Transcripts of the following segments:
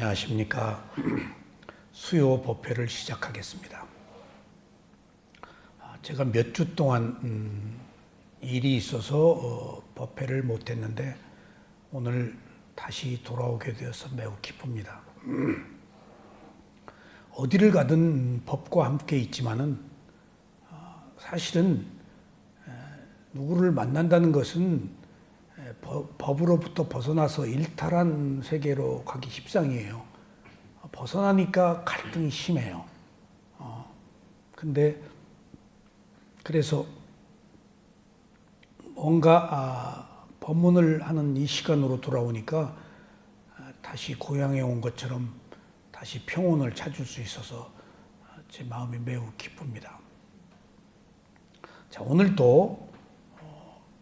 안녕하십니까. 수요 법회를 시작하겠습니다. 제가 몇 주 동안 일이 있어서 법회를 못했는데 오늘 다시 돌아오게 되어서 매우 기쁩니다. 어디를 가든 법과 함께 있지만은 사실은 누구를 만난다는 것은 법으로부터 벗어나서 일탈한 세계로 가기 십상이에요. 벗어나니까 갈등이 심해요. 근데 그래서 뭔가 법문을 하는 이 시간으로 돌아오니까 다시 고향에 온 것처럼 다시 평온을 찾을 수 있어서 제 마음이 매우 기쁩니다. 자, 오늘도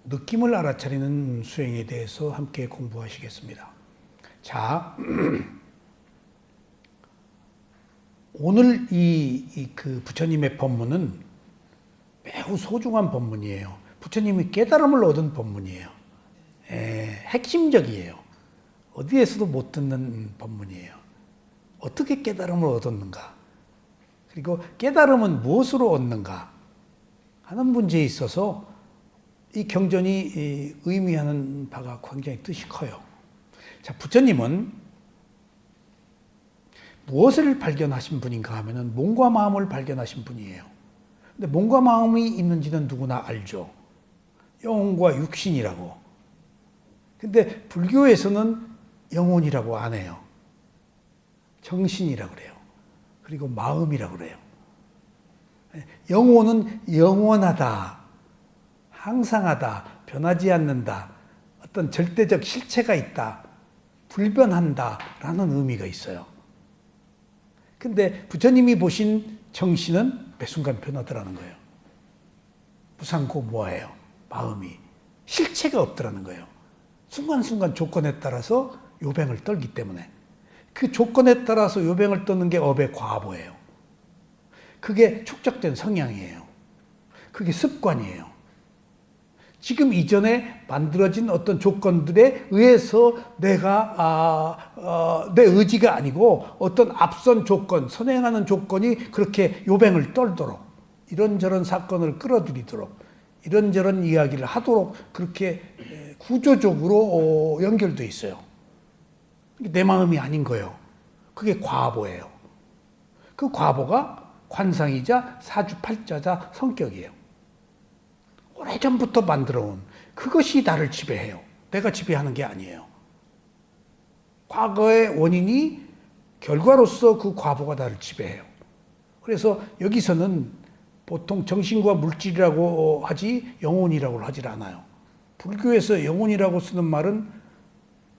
느낌을 알아차리는 수행에 대해서 함께 공부하시겠습니다. 자, 오늘 그 부처님의 법문은 매우 소중한 법문이에요. 부처님이 깨달음을 얻은 법문이에요. 핵심적이에요. 어디에서도 못 듣는 법문이에요. 어떻게 깨달음을 얻었는가? 그리고 깨달음은 무엇으로 얻는가? 하는 문제에 있어서 이 경전이 의미하는 바가 굉장히 뜻이 커요. 자, 부처님은 무엇을 발견하신 분인가 하면은 몸과 마음을 발견하신 분이에요. 근데 몸과 마음이 있는지는 누구나 알죠. 영혼과 육신이라고. 근데 불교에서는 영혼이라고 안 해요. 정신이라고 그래요. 그리고 마음이라고 그래요. 영혼은 영원하다. 항상하다, 변하지 않는다, 어떤 절대적 실체가 있다, 불변한다 라는 의미가 있어요. 근데 부처님이 보신 정신은 매 순간 변하더라는 거예요. 무상고무화예요. 마음이. 실체가 없더라는 거예요. 순간순간 조건에 따라서 요뱅을 떨기 때문에. 그 조건에 따라서 요뱅을 떠는 게 업의 과보예요. 그게 축적된 성향이에요. 그게 습관이에요. 지금 이전에 만들어진 어떤 조건들에 의해서 내가 내 의지가 아니고 어떤 앞선 조건, 선행하는 조건이 그렇게 요뱅을 떨도록 이런저런 사건을 끌어들이도록 이런저런 이야기를 하도록 그렇게 구조적으로 연결되어 있어요. 내 마음이 아닌 거예요. 그게 과보예요. 그 과보가 관상이자 사주팔자자 성격이에요. 오래전부터 만들어온 그것이 나를 지배해요. 내가 지배하는 게 아니에요. 과거의 원인이 결과로서 그 과보가 나를 지배해요. 그래서 여기서는 보통 정신과 물질이라고 하지 영혼이라고 하질 않아요. 불교에서 영혼이라고 쓰는 말은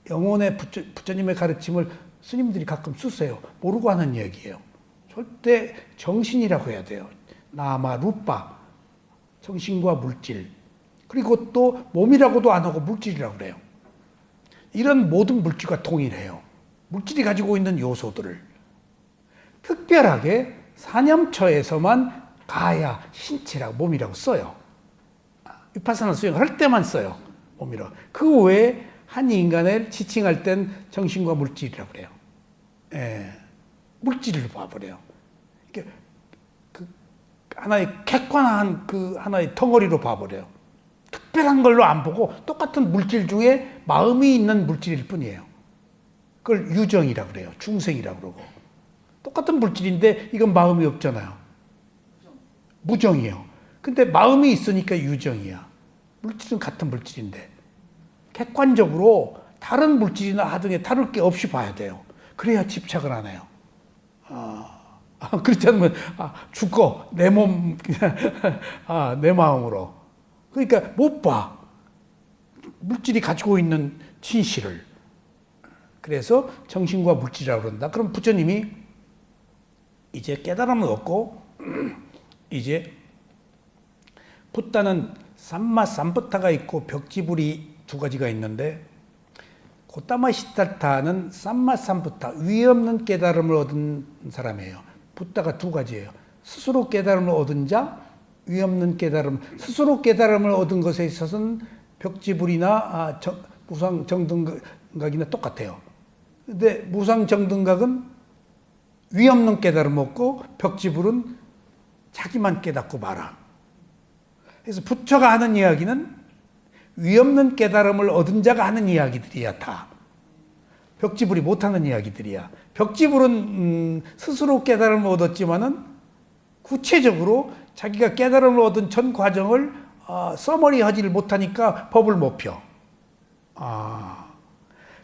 영혼의 부처님의 가르침을 스님들이 가끔 쓰세요. 모르고 하는 얘기예요. 절대 정신이라고 해야 돼요. 나마 루파. 정신과 물질. 그리고 또 몸이라고도 안 하고 물질이라고 그래요. 이런 모든 물질과 동일해요. 물질이 가지고 있는 요소들을. 특별하게 사념처에서만 가야, 신체라고, 몸이라고 써요. 위파사나 수행할 때만 써요. 몸이라고. 그 외에 한 인간을 지칭할 땐 정신과 물질이라고 그래요. 물질을 봐버려요. 하나의 객관한 그 하나의 덩어리로 봐버려요. 특별한 걸로 안 보고 똑같은 물질 중에 마음이 있는 물질일 뿐이에요. 그걸 유정이라고 그래요. 중생이라고 그러고. 똑같은 물질인데 이건 마음이 없잖아요. 무정이에요. 근데 마음이 있으니까 유정이야. 물질은 같은 물질인데. 객관적으로 다른 물질이나 하등에 다를 게 없이 봐야 돼요. 그래야 집착을 안 해요. 그렇지 않으면 죽어 내 몸, 내 마음으로. 그러니까 못 봐. 물질이 가지고 있는 진실을. 그래서 정신과 물질이라고 그런다. 그럼 부처님이 이제 깨달음을 얻고 이제 붓다는 삼마 삼부타가 있고 벽지불이 두 가지가 있는데 고타마 시타타는 삼마 삼부타 위 없는 깨달음을 얻은 사람이에요. 붓다가 두 가지예요. 스스로 깨달음을 얻은 자, 위 없는 깨달음. 스스로 깨달음을 얻은 것에 있어서는 벽지불이나 무상 정등각이나 똑같아요. 근데 무상정등각은 위없는 깨달음 없고 벽지불은 자기만 깨닫고 말아. 그래서 부처가 하는 이야기는 위없는 깨달음을 얻은 자가 하는 이야기들이야 다. 벽지불이 못하는 이야기들이야. 벽지불은 스스로 깨달음을 얻었지만은 구체적으로 자기가 깨달음을 얻은 전 과정을 서머리하지를 못하니까 법을 못 펴.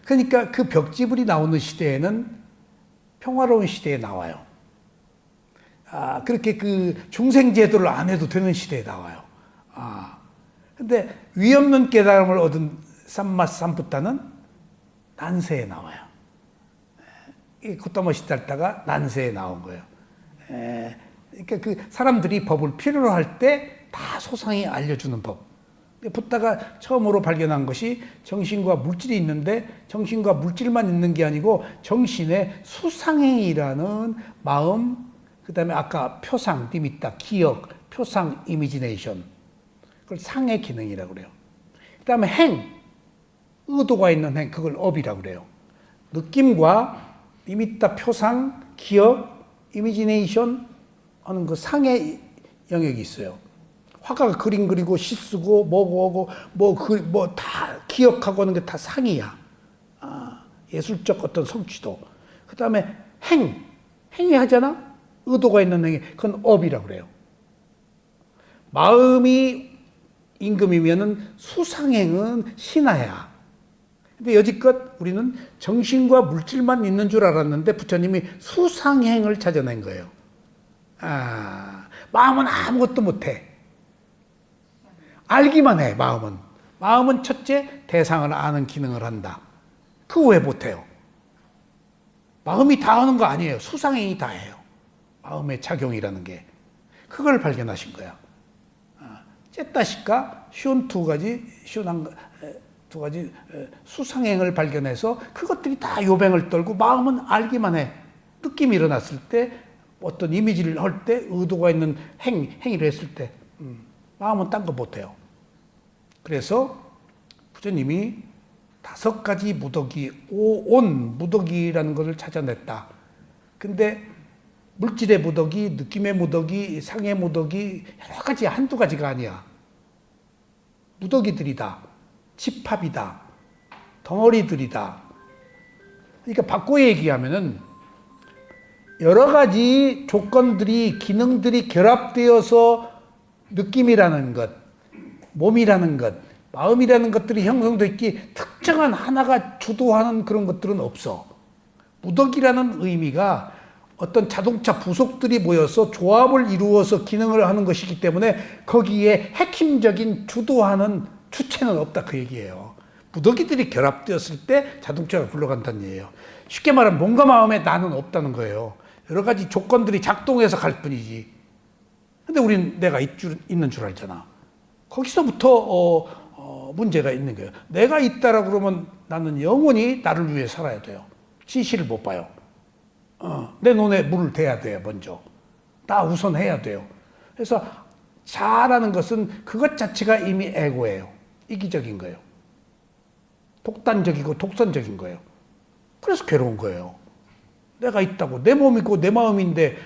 그러니까 그 벽지불이 나오는 시대에는 평화로운 시대에 나와요. 그렇게 그 중생제도를 안 해도 되는 시대에 나와요. 근데 위없는 깨달음을 얻은 삼마삼부타는 난세에 나와요. 이 고타모시달타가 난세에 나온 거예요. 그러니까 그 사람들이 법을 필요로 할 때 다 소상히 알려주는 법. 붓다가 처음으로 발견한 것이 정신과 물질이 있는데 정신과 물질만 있는 게 아니고 정신의 수상행이라는 마음, 그 다음에 아까 표상, 니미타, 기억, 표상, 이미지네이션. 그걸 상의 기능이라고 그래요. 그 다음에 행, 의도가 있는 행, 그걸 업이라고 그래요. 느낌과 니미타, 표상, 기억, 이미지네이션 하는 그 상의 영역이 있어요. 화가가 그림 그리고 시 쓰고 뭐고 뭐 다 기억하고 하는 게 다 상이야. 예술적 어떤 성취도. 그 다음에 행위 하잖아. 의도가 있는 행위. 그건 업이라고 그래요. 마음이 임금이면은 수상행은 신하야. 근데 여지껏 우리는 정신과 물질만 있는 줄 알았는데 부처님이 수상행을 찾아낸 거예요. 마음은 아무것도 못해. 알기만 해, 마음은. 마음은 첫째, 대상을 아는 기능을 한다. 그거 왜 못해요? 마음이 다 하는 거 아니에요. 수상행이 다 해요. 마음의 작용이라는 게. 그걸 발견하신 거야. 째따시까 쉬운 두 가지 수상행을 발견해서 그것들이 다 요뱅을 떨고 마음은 알기만 해. 느낌이 일어났을 때 어떤 이미지를 할 때 의도가 있는 행위를 했을 때 마음은 딴 거 못해요. 그래서 부처님이 5가지 무더기, 온 무더기라는 것을 찾아냈다. 근데 물질의 무더기, 느낌의 무더기, 상의 무더기 여러 가지 한두 가지가 아니야. 무더기들이다. 집합이다. 덩어리들이다. 그러니까 바꿔 얘기하면은 여러 가지 조건들이, 기능들이 결합되어서 느낌이라는 것, 몸이라는 것, 마음이라는 것들이 형성되어 있기 특정한 하나가 주도하는 그런 것들은 없어. 무덕이라는 의미가 어떤 자동차 부속들이 모여서 조합을 이루어서 기능을 하는 것이기 때문에 거기에 핵심적인 주도하는 주체는 없다 그 얘기예요. 무더기들이 결합되었을 때 자동차가 굴러간다는 얘기예요. 쉽게 말하면 몸과 마음에 나는 없다는 거예요. 여러 가지 조건들이 작동해서 갈 뿐이지. 근데 우리는 내가 있는 줄 알잖아. 거기서부터 문제가 있는 거예요. 내가 있다라고 그러면 나는 영원히 나를 위해 살아야 돼요. 지시를 못 봐요. 내 눈에 물을 대야 돼요, 먼저. 나 우선 해야 돼요. 그래서 자라는 것은 그것 자체가 이미 에고예요. 이기적인 거예요. 독단적이고 독선적인 거예요. 그래서 괴로운 거예요. 내가 있다고 내 몸이고 내 마음인데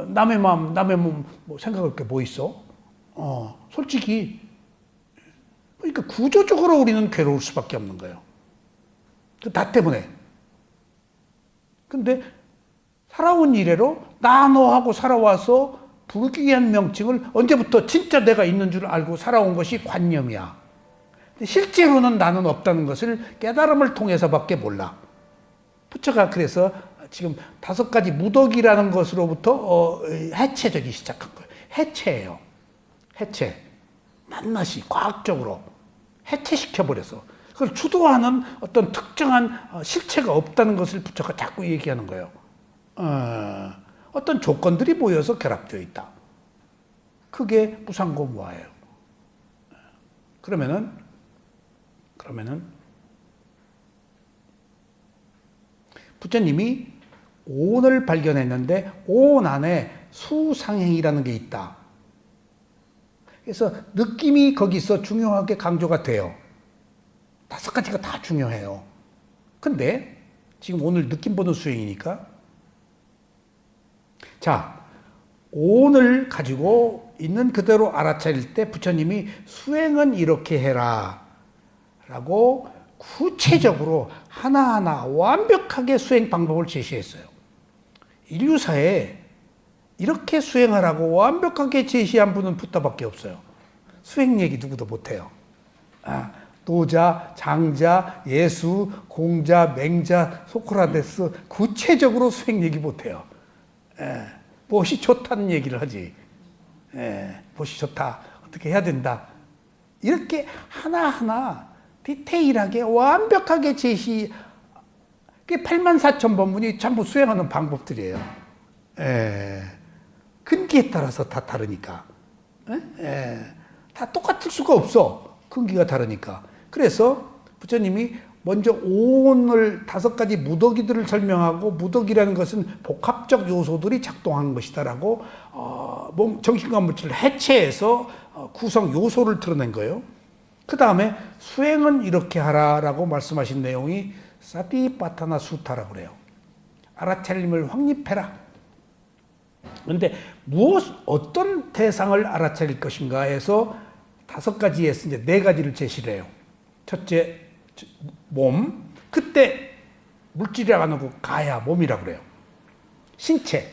남의 마음, 남의 몸 뭐 생각할 게 뭐 있어? 솔직히 그러니까 구조적으로 우리는 괴로울 수밖에 없는 거예요. 나 때문에. 근데 살아온 이래로 나 너하고 살아와서 불기한 명칭을 언제부터 진짜 내가 있는 줄 알고 살아온 것이 관념이야. 근데 실제로는 나는 없다는 것을 깨달음을 통해서밖에 몰라. 부처가 그래서 지금 5가지 무덕이라는 것으로부터 해체되기 시작한 거예요. 해체예요. 해체. 낱낱이 과학적으로 해체시켜버려서 그걸 주도하는 어떤 특정한 실체가 없다는 것을 부처가 자꾸 얘기하는 거예요. 어떤 조건들이 모여서 결합되어 있다. 그게 무상고무화예요. 그러면은 부처님이 온을 발견했는데 온 안에 수상행이라는 게 있다. 그래서 느낌이 거기서 중요하게 강조가 돼요. 5가지가 다 중요해요. 근데 지금 오늘 느낌 보는 수행이니까. 자, 오늘 가지고 있는 그대로 알아차릴 때 부처님이 수행은 이렇게 해라 라고 구체적으로 하나하나 완벽하게 수행 방법을 제시했어요. 인류사에 이렇게 수행하라고 완벽하게 제시한 분은 부다밖에 없어요. 수행 얘기 누구도 못해요. 노자, 장자, 예수, 공자, 맹자, 소크라테스 구체적으로 수행 얘기 못해요. 무엇이 좋다는 얘기를 하지. 무엇이 좋다, 어떻게 해야 된다. 이렇게 하나하나 디테일하게 완벽하게 제시. 그게 84,000번문이 전부 수행하는 방법들이에요. 근기에 따라서 다 다르니까. 다 똑같을 수가 없어. 근기가 다르니까. 그래서 부처님이 먼저 오온을 5가지 무더기들을 설명하고, 무더기라는 것은 복합적 요소들이 작동한 것이다라고 몸, 정신과 물질을 해체해서 구성 요소를 드러낸 거예요. 그 다음에 수행은 이렇게 하라라고 말씀하신 내용이 사티파타나 수타라고 그래요. 알아차림을 확립해라. 그런데 어떤 대상을 알아차릴 것인가 해서 5가지에서 이제 4가지를 제시를 해요. 첫째, 몸. 그때 물질이라고 안 하고 가야, 몸이라고 그래요. 신체.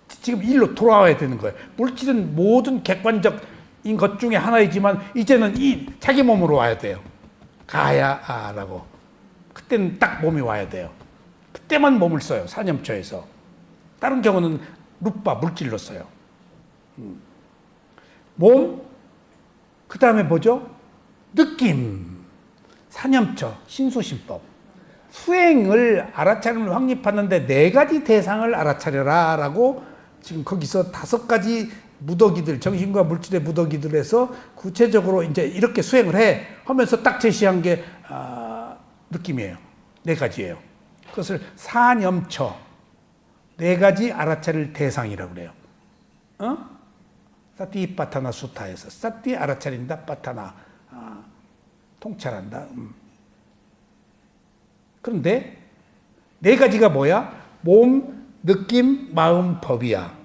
지금 일로 돌아와야 되는 거예요. 물질은 모든 객관적인 것 중에 하나이지만 이제는 자기 몸으로 와야 돼요. 가야라고. 그때는 딱 몸이 와야 돼요. 그때만 몸을 써요. 사념처에서. 다른 경우는 루파, 물질로 써요. 몸. 그 다음에 뭐죠? 느낌. 사념처, 신수신법. 수행을 알아차림을 확립하는데 4가지 대상을 알아차려라 라고 지금 거기서 5가지 무더기들, 정신과 물질의 무더기들에서 구체적으로 이제 이렇게 수행을 해 하면서 딱 제시한 게 느낌이에요. 4가지예요. 그것을 사념처, 4가지 알아차릴 대상이라고 그래요. 사티파타나 수타에서 사티 알아차린다, 파타나 통찰한다. 그런데 4가지가 뭐야? 몸, 느낌, 마음, 법이야.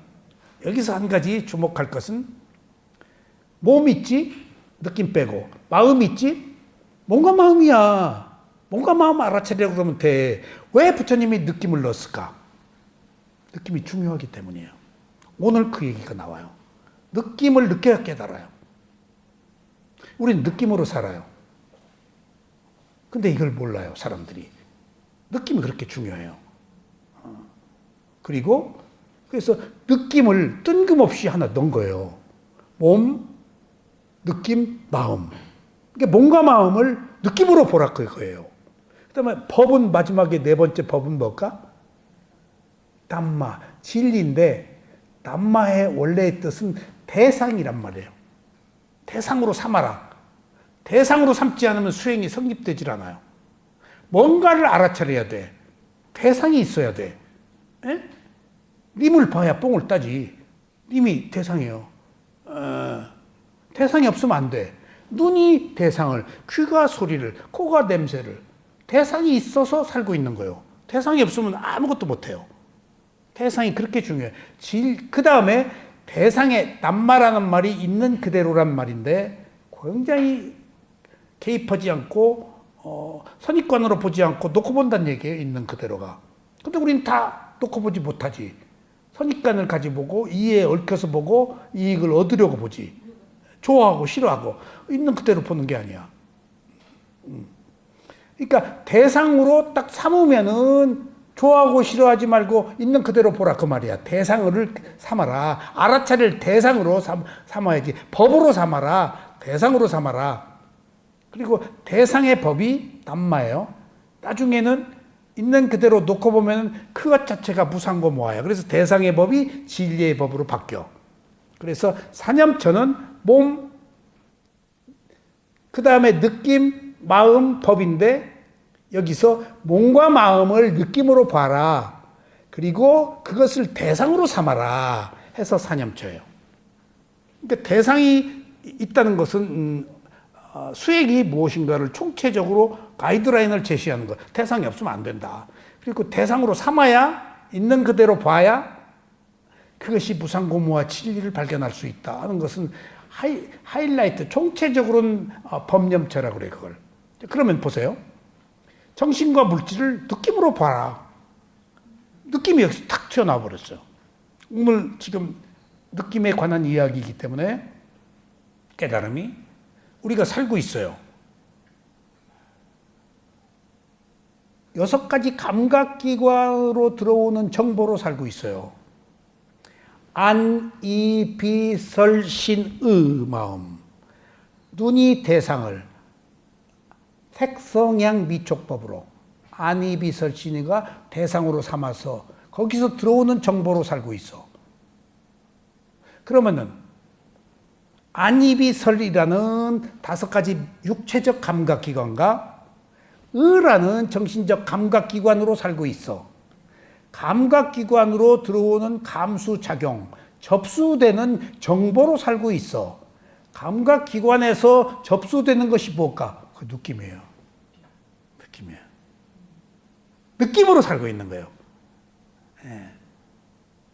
여기서 한 가지 주목할 것은 몸 있지? 느낌 빼고. 마음 있지? 몸과 마음이야. 몸과 마음 알아차리려고 그러면 돼. 왜 부처님이 느낌을 넣었을까? 느낌이 중요하기 때문이에요. 오늘 그 얘기가 나와요. 느낌을 느껴야 깨달아요. 우리는 느낌으로 살아요. 근데 이걸 몰라요, 사람들이. 느낌이 그렇게 중요해요. 그리고 그래서 느낌을 뜬금없이 하나 넣은 거예요. 몸, 느낌, 마음. 그러니까 몸과 마음을 느낌으로 보라 그거예요. 그 다음에 법은 마지막에 4번째 법은 뭘까? 담마, 진리인데 담마의 원래의 뜻은 대상이란 말이에요. 대상으로 삼아라. 대상으로 삼지 않으면 수행이 성립되질 않아요. 뭔가를 알아차려야 돼. 대상이 있어야 돼. 에? 님을 봐야 뽕을 따지. 님이 대상이에요. 대상이 없으면 안 돼. 눈이 대상을, 귀가 소리를, 코가 냄새를. 대상이 있어서 살고 있는 거예요. 대상이 없으면 아무것도 못해요. 대상이 그렇게 중요해요. 그 다음에 대상에 남마라는 말이 있는 그대로란 말인데 굉장히 개입하지 않고 선입관으로 보지 않고 놓고 본다는 얘기예요. 있는 그대로가. 근데 우린 다 놓고 보지 못하지. 선입관을 가지고 보고 이해에 얽혀서 보고 이익을 얻으려고 보지. 좋아하고 싫어하고 있는 그대로 보는 게 아니야. 그러니까 대상으로 딱 삼으면은 좋아하고 싫어하지 말고 있는 그대로 보라 그 말이야. 대상을 삼아라. 알아차릴 대상으로 삼아야지. 법으로 삼아라. 대상으로 삼아라. 그리고 대상의 법이 담마예요. 나중에는 있는 그대로 놓고 보면 그것 자체가 무상고 모아요. 그래서 대상의 법이 진리의 법으로 바뀌어. 그래서 사념처는 몸, 그 다음에 느낌, 마음, 법인데 여기서 몸과 마음을 느낌으로 봐라. 그리고 그것을 대상으로 삼아라 해서 사념처예요. 그러니까 대상이 있다는 것은 수행이 무엇인가를 총체적으로 가이드라인을 제시하는 것. 대상이 없으면 안 된다. 그리고 대상으로 삼아야 있는 그대로 봐야 그것이 무상고무와 진리를 발견할 수 있다 하는 것은 하이라이트, 총체적으로는 법념체라고 그래요, 그걸. 그러면 보세요. 정신과 물질을 느낌으로 봐라. 느낌이 여기서 탁 튀어나와 버렸어요. 오늘 지금 느낌에 관한 이야기이기 때문에 깨달음이 우리가 살고 있어요. 6가지 감각기관으로 들어오는 정보로 살고 있어요. 안, 이, 비, 설, 신, 의 마음. 눈이 대상을 색성향 미촉법으로 안, 이, 비, 설, 신이가 대상으로 삼아서 거기서 들어오는 정보로 살고 있어. 그러면은 안, 이, 비, 설이라는 5가지 육체적 감각기관과 의라는 정신적 감각기관으로 살고 있어. 감각기관으로 들어오는 감수작용, 접수되는 정보로 살고 있어. 감각기관에서 접수되는 것이 뭘까? 그 느낌이에요. 느낌이에요. 느낌으로 살고 있는 거예요. 예.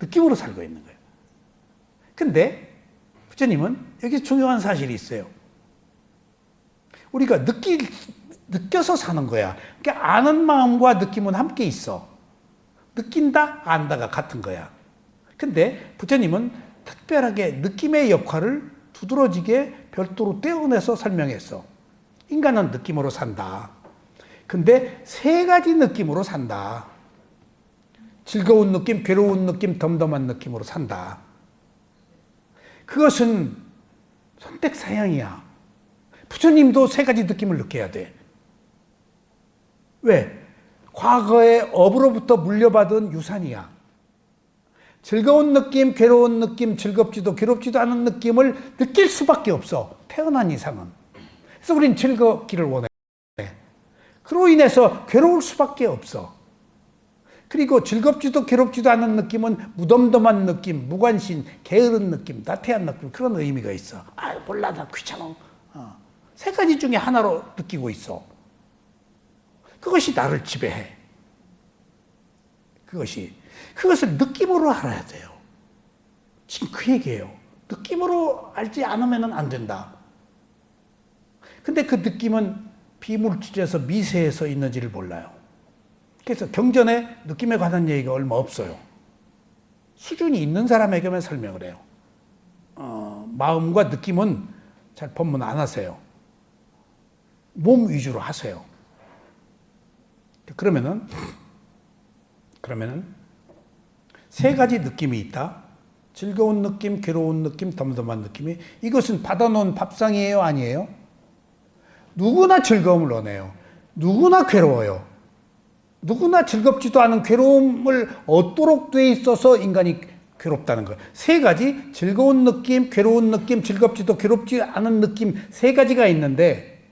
느낌으로 살고 있는 거예요. 근데 부처님은 여기 중요한 사실이 있어요. 우리가 느껴서 사는 거야. 그러니까 아는 마음과 느낌은 함께 있어. 느낀다, 안다가 같은 거야. 근데 부처님은 특별하게 느낌의 역할을 두드러지게 별도로 떼어내서 설명했어. 인간은 느낌으로 산다. 근데 3가지 느낌으로 산다. 즐거운 느낌, 괴로운 느낌, 덤덤한 느낌으로 산다. 그것은 선택 사양이야. 부처님도 3가지 느낌을 느껴야 돼. 왜? 과거의 업으로부터 물려받은 유산이야. 즐거운 느낌, 괴로운 느낌, 즐겁지도 괴롭지도 않은 느낌을 느낄 수밖에 없어. 태어난 이상은. 그래서 우린 즐겁기를 원해. 그로 인해서 괴로울 수밖에 없어. 그리고 즐겁지도 괴롭지도 않은 느낌은 무덤덤한 느낌, 무관심, 게으른 느낌, 나태한 느낌, 그런 의미가 있어. 아, 몰라, 나 귀찮아. 3가지 중에 하나로 느끼고 있어. 그것이 나를 지배해. 그것을 느낌으로 알아야 돼요. 지금 그 얘기예요. 느낌으로 알지 않으면 안 된다. 근데 그 느낌은 비물질에서 미세에서 있는지를 몰라요. 그래서 경전에 느낌에 관한 얘기가 얼마 없어요. 수준이 있는 사람에게만 설명을 해요. 마음과 느낌은 잘 법문 안 하세요. 몸 위주로 하세요. 그러면은 3가지 느낌이 있다. 즐거운 느낌, 괴로운 느낌, 덤덤한 느낌이. 이것은 받아놓은 밥상이에요, 아니에요? 누구나 즐거움을 원해요. 누구나 괴로워요. 누구나 즐겁지도 않은 괴로움을 얻도록 돼 있어서 인간이 괴롭다는 거예요. 3가지 즐거운 느낌, 괴로운 느낌, 즐겁지도 괴롭지 않은 느낌 3가지가 있는데,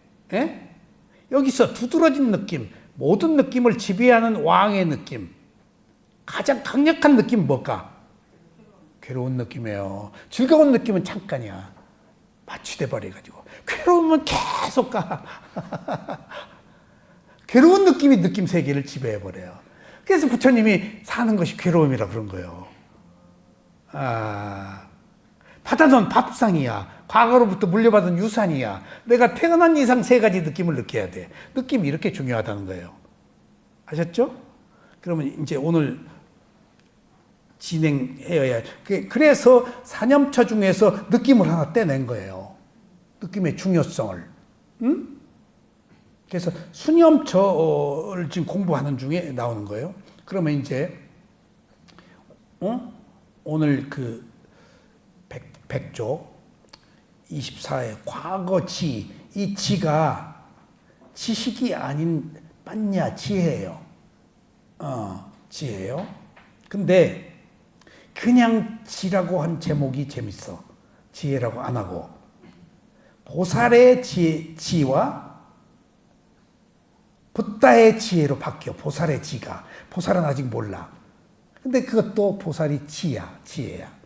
여기서 두드러진 느낌, 모든 느낌을 지배하는 왕의 느낌, 가장 강력한 느낌은 뭘까? 괴로운 느낌이에요. 즐거운 느낌은 잠깐이야. 마취돼 버려가지고. 괴로우면 계속 가. 괴로운 느낌이 느낌 세계를 지배해버려요. 그래서 부처님이 사는 것이 괴로움이라 그런 거예요. 받아놓은 밥상이야. 과거로부터 물려받은 유산이야. 내가 태어난 이상 3가지 느낌을 느껴야 돼. 느낌이 이렇게 중요하다는 거예요. 아셨죠? 그러면 이제 오늘 진행해야. 그래서 사념처 중에서 느낌을 하나 떼낸 거예요. 느낌의 중요성을. 응? 그래서 수념처를 지금 공부하는 중에 나오는 거예요. 그러면 이제 오늘 그 100조 24의 과거지, 이 지가 지식이 아닌 빠냐 지혜예요. 지혜예요. 근데 그냥 지라고 한 제목이 재밌어. 지혜라고 안 하고 보살의 지와 붓다의 지혜로 바뀌어. 보살의 지가. 보살은 아직 몰라. 근데 그것도 보살이 지혜야.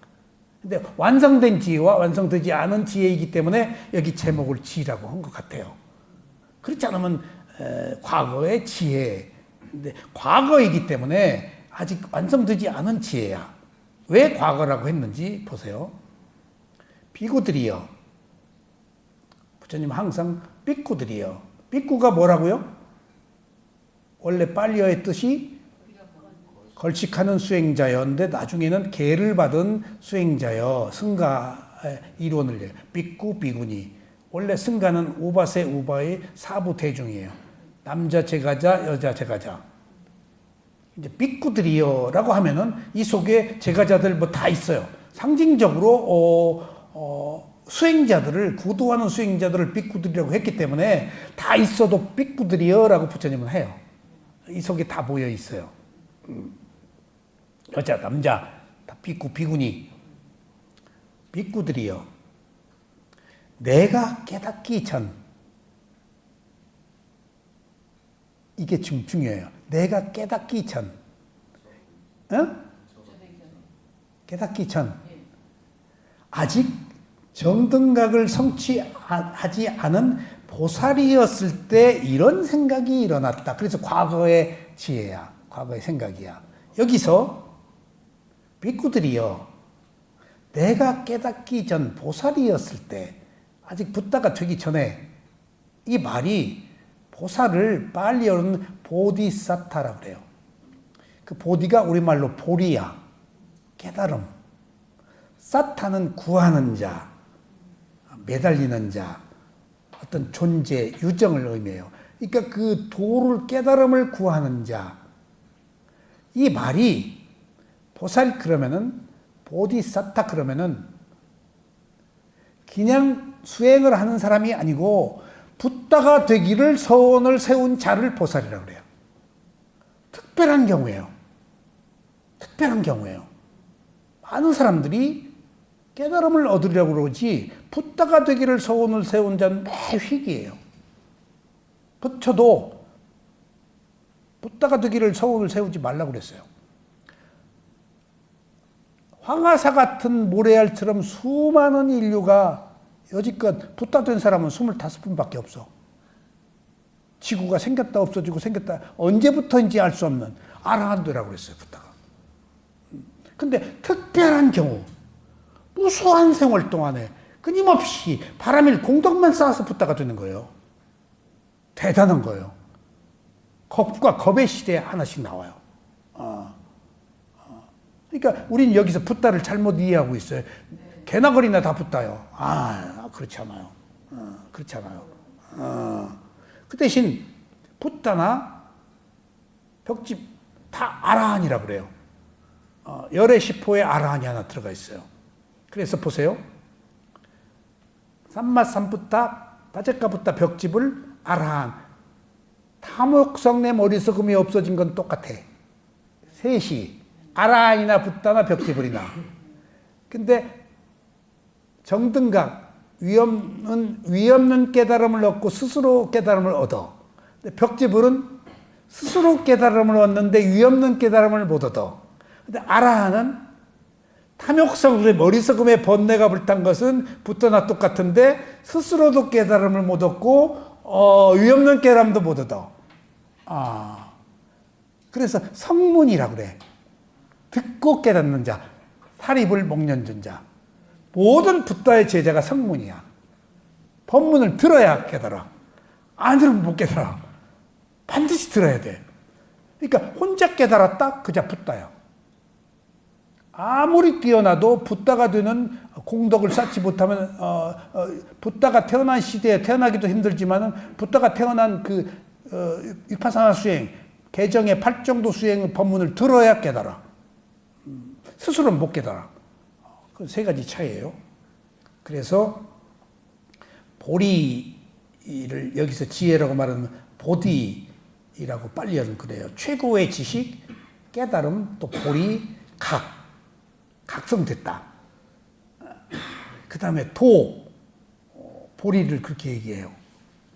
근데 완성된 지혜와 완성되지 않은 지혜이기 때문에 여기 제목을 지라고 한 것 같아요. 그렇지 않으면 과거의 지혜, 근데 과거이기 때문에 아직 완성되지 않은 지혜야. 왜 과거라고 했는지 보세요. 비구들이여. 부처님 항상 삐꾸들이여. 삐꾸가 뭐라고요? 원래 빨리어의 뜻이 걸식하는 수행자였는데 나중에는 계를 받은 수행자여. 승가의 이론을 해요. 삐꾸, 비구니. 원래 승가는 우바세 우바의 사부 대중이에요. 남자 제가자, 여자 제가자. 이제 삐꾸들이여라고 하면은 이 속에 제가자들 뭐 다 있어요. 상징적으로 수행자들을 구도하는 수행자들을 삐꾸들이라고 했기 때문에 다 있어도 삐꾸들이여라고 부처님은 해요. 이 속에 다 모여 있어요. 여자, 남자 다 삐꾸, 비구니. 삐꾸들이여. 내가 깨닫기 전, 이게 중요해요. 내가 깨닫기 전, 깨닫기 전, 아직 정등각을 성취하지 않은 보살이었을 때 이런 생각이 일어났다. 그래서 과거의 지혜야, 과거의 생각이야. 여기서 비꾸들이여, 내가 깨닫기 전 보살이었을 때, 아직 붓다가 되기 전에, 이 말이 보살을 빨리어는 보디사타라고 그래요. 그 보디가 우리말로 보리야, 깨달음. 사타는 구하는 자, 매달리는 자, 어떤 존재, 유정을 의미해요. 그러니까 그 도를, 깨달음을 구하는 자. 이 말이 보살 그러면은, 보디사타 그러면은 그냥 수행을 하는 사람이 아니고 붓다가 되기를 서원을 세운 자를 보살이라고 그래요. 특별한 경우예요. 특별한 경우예요. 많은 사람들이 깨달음을 얻으려고 그러지 붓다가 되기를 서원을 세운 자는 매 희귀해요. 부처도 붓다가 되기를 서원을 세우지 말라고 그랬어요. 황하사 같은 모래알처럼 수많은 인류가 여지껏 붓다 된 사람은 25분밖에 없어. 지구가 생겼다 없어지고 생겼다 언제부터인지 알 수 없는 아라한도라고 그랬어요. 붓다가. 근데 특별한 경우, 무수한 생활 동안에 끊임없이 바람일 공덕만 쌓아서 붓다가 되는 거예요. 대단한 거예요. 겁과 겁의 시대에 하나씩 나와요. 그러니까 우린 여기서 붓다를 잘못 이해하고 있어요. 개나 거리나 다 붓다요. 그렇지 않아요. 그렇지 않아요. 그 대신 붓다나 벽집 다 아라한이라고 그래요. 열의 시포에 아라한이 하나 들어가 있어요. 그래서 보세요. 삼마삼붓다, 바제카붓다 벽집을 아라한. 탐욕성내 머리석음이 없어진 건 똑같아. 셋이. 아라한이나 붓다나 벽지불이나. 근데 정등각, 위 없는 깨달음을 얻고 스스로 깨달음을 얻어. 근데 벽지불은 스스로 깨달음을 얻는데 위 없는 깨달음을 못 얻어. 근데 아라한은 탐욕성의 머리석음에 번뇌가 불탄 것은 붓다나 똑같은데 스스로도 깨달음을 못 얻고 위 없는 깨달음도 못 얻어. 그래서 성문이라고 그래. 듣고 깨닫는 자, 사립을 목련준 자. 모든 붓다의 제자가 성문이야. 법문을 들어야 깨달아. 안 들으면 못 깨달아. 반드시 들어야 돼. 그러니까 혼자 깨달았다? 그자 붓다야. 아무리 뛰어나도 붓다가 되는 공덕을 쌓지 못하면 붓다가 태어난 시대에 태어나기도 힘들지만은 붓다가 태어난 그 위파사나 수행, 개정의 8정도 수행의 법문을 들어야 깨달아. 스스로는 못 깨달아. 그 세 가지 차이예요. 그래서 보리를 여기서 지혜라고 말하는 보디라고 빨리어는 그래요. 최고의 지식, 깨달음, 또 보리, 각성됐다. 그 다음에 보리를 그렇게 얘기해요.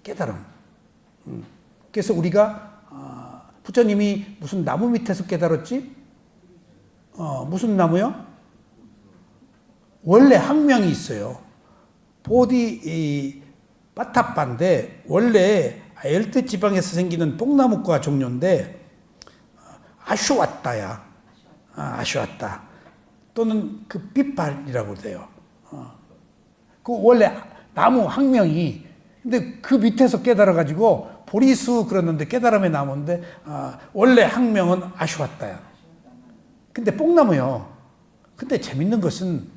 깨달음. 그래서 우리가 부처님이 무슨 나무 밑에서 깨달았지? 무슨 나무요? 원래 학명이 있어요. 보디 빠타빠인데 원래 열대 지방에서 생기는 뽕나무과 종류인데 아쉬웠다야. 아쉬웠다. 또는 그 빛발이라고 돼요. 그 원래 나무 학명이 근데 그 밑에서 깨달아가지고 보리수 그러는데 깨달음의 나무인데 원래 학명은 아쉬웠다야. 근데 뽕나무요. 근데 재밌는 것은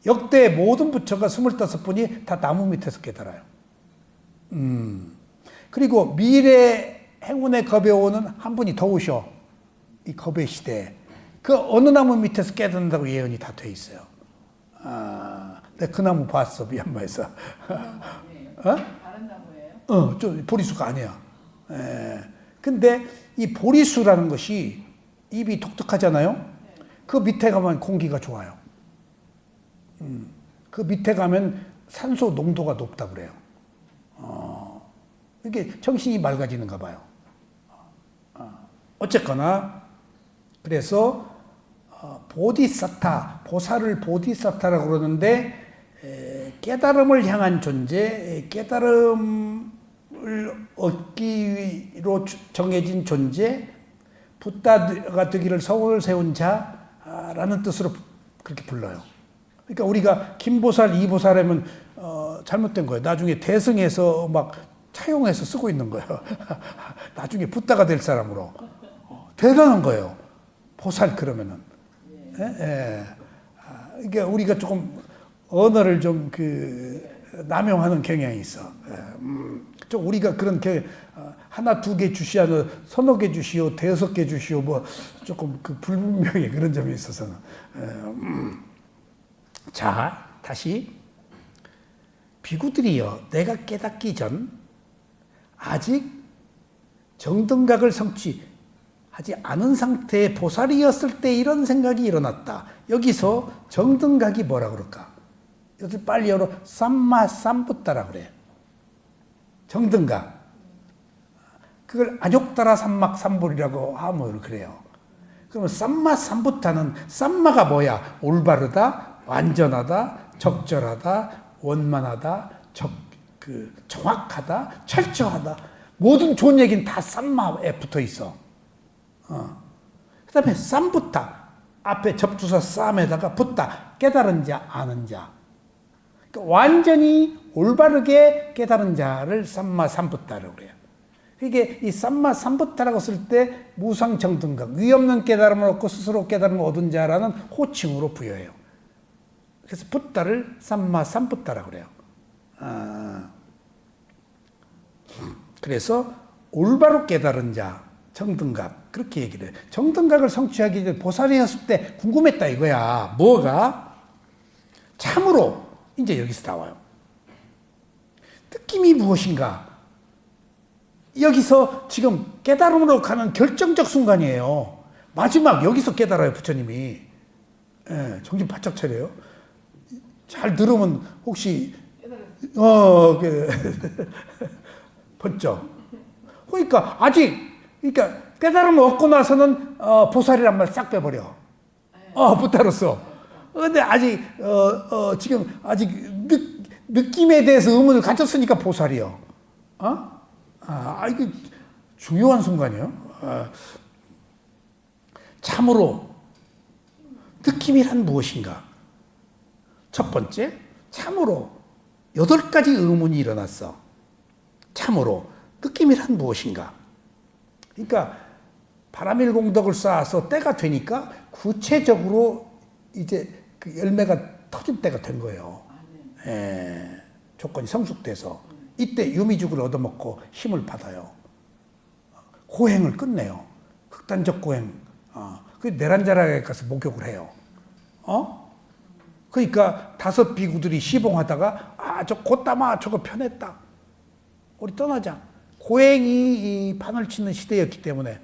역대 모든 부처가 25분이 다 나무 밑에서 깨달아요. 그리고 미래 행운의 겁에 오는 한 분이 더 오셔. 이 겁의 시대에. 그 어느 나무 밑에서 깨닫는다고 예언이 다 돼 있어요. 내가 그 나무 봤어, 미얀마에서. 다른 나무예요? 좀 보리수가 아니야. 근데 이 보리수라는 것이 입이 독특하잖아요. 그 밑에 가면 공기가 좋아요. 그 밑에 가면 산소 농도가 높다 그래요. 이게 정신이 맑아지는가 봐요. 어쨌거나 그래서 보디사타, 보살을 보디사타라고 그러는데 깨달음을 향한 존재, 깨달음을 얻기로 정해진 존재, 붓다가 되기를 서원을 세운 자라는 뜻으로 그렇게 불러요. 그러니까 우리가 김보살, 이보살 하면 잘못된 거예요. 나중에 대승해서 막 차용해서 쓰고 있는 거예요. 나중에 붓다가 될 사람으로. 대단한 거예요. 보살 그러면은. 이게 우리가 조금 언어를 좀 남용하는 경향이 있어. 좀 우리가 그런 하나, 두 개 주시하는 서너 개 주시오, 대여섯 개 주시오, 뭐 조금 그 불분명히 그런 점이 있어서는. 자, 다시. 비구들이여, 내가 깨닫기 전 아직 정등각을 성취하지 않은 상태의 보살이었을 때 이런 생각이 일어났다. 여기서 정등각이 뭐라 그럴까? 여기 빨리 열어. 삼마삼부타라 그래요. 정등각. 그걸 안욕따라 삼막삼불이라고 하면 그래요. 그러면 삼마삼부타는 삼마가 뭐야? 올바르다, 완전하다, 적절하다, 원만하다, 정확하다, 철저하다. 모든 좋은 얘기는 다 삼마에 붙어 있어. 그 다음에 삼부타. 앞에 접두사 쌈에다가 붙다. 깨달은 자, 아는 자. 그러니까 완전히 올바르게 깨달은 자를 삼마삼부타라고 그래요. 이게 이 삼마삼부타라고 쓸 때 무상정등각, 위없는 깨달음을 얻고 스스로 깨달음을 얻은 자라는 호칭으로 부여해요. 그래서 붓다를 삼마삼부타라고 그래요. 그래서 올바로 깨달은 자, 정등각 그렇게 얘기를 해요. 정등각을 성취하기 전에 보살이었을 때 궁금했다 이거야. 뭐가? 참으로 이제 여기서 나와요. 느낌이 무엇인가? 여기서 지금 깨달음으로 가는 결정적 순간이에요. 마지막 여기서 깨달아요, 부처님이. 정신 바짝 차려요. 잘 들으면 혹시 번쩍. 그러니까 아직 깨달음을 얻고 나서는 보살이란 말 싹 빼버려. 붓다로서. 근데 아직 지금 아직 느낌에 대해서 의문을 가졌으니까 보살이요. 이게 중요한 순간이에요. 참으로 느낌이란 무엇인가? 첫 번째, 참으로 8가지 의문이 일어났어. 참으로 느낌이란 무엇인가? 그러니까 바라밀공덕을 쌓아서 때가 되니까 구체적으로 이제 그 열매가 터질 때가 된 거예요. 조건이 성숙돼서 이때 유미죽을 얻어먹고 힘을 받아요. 고행을 끝내요. 극단적 고행. 그 내란자락에 가서 목욕을 해요. 그러니까 5 비구들이 시봉하다가 저 곧다마 저거 편했다. 우리 떠나자. 고행이 이 판을 치는 시대였기 때문에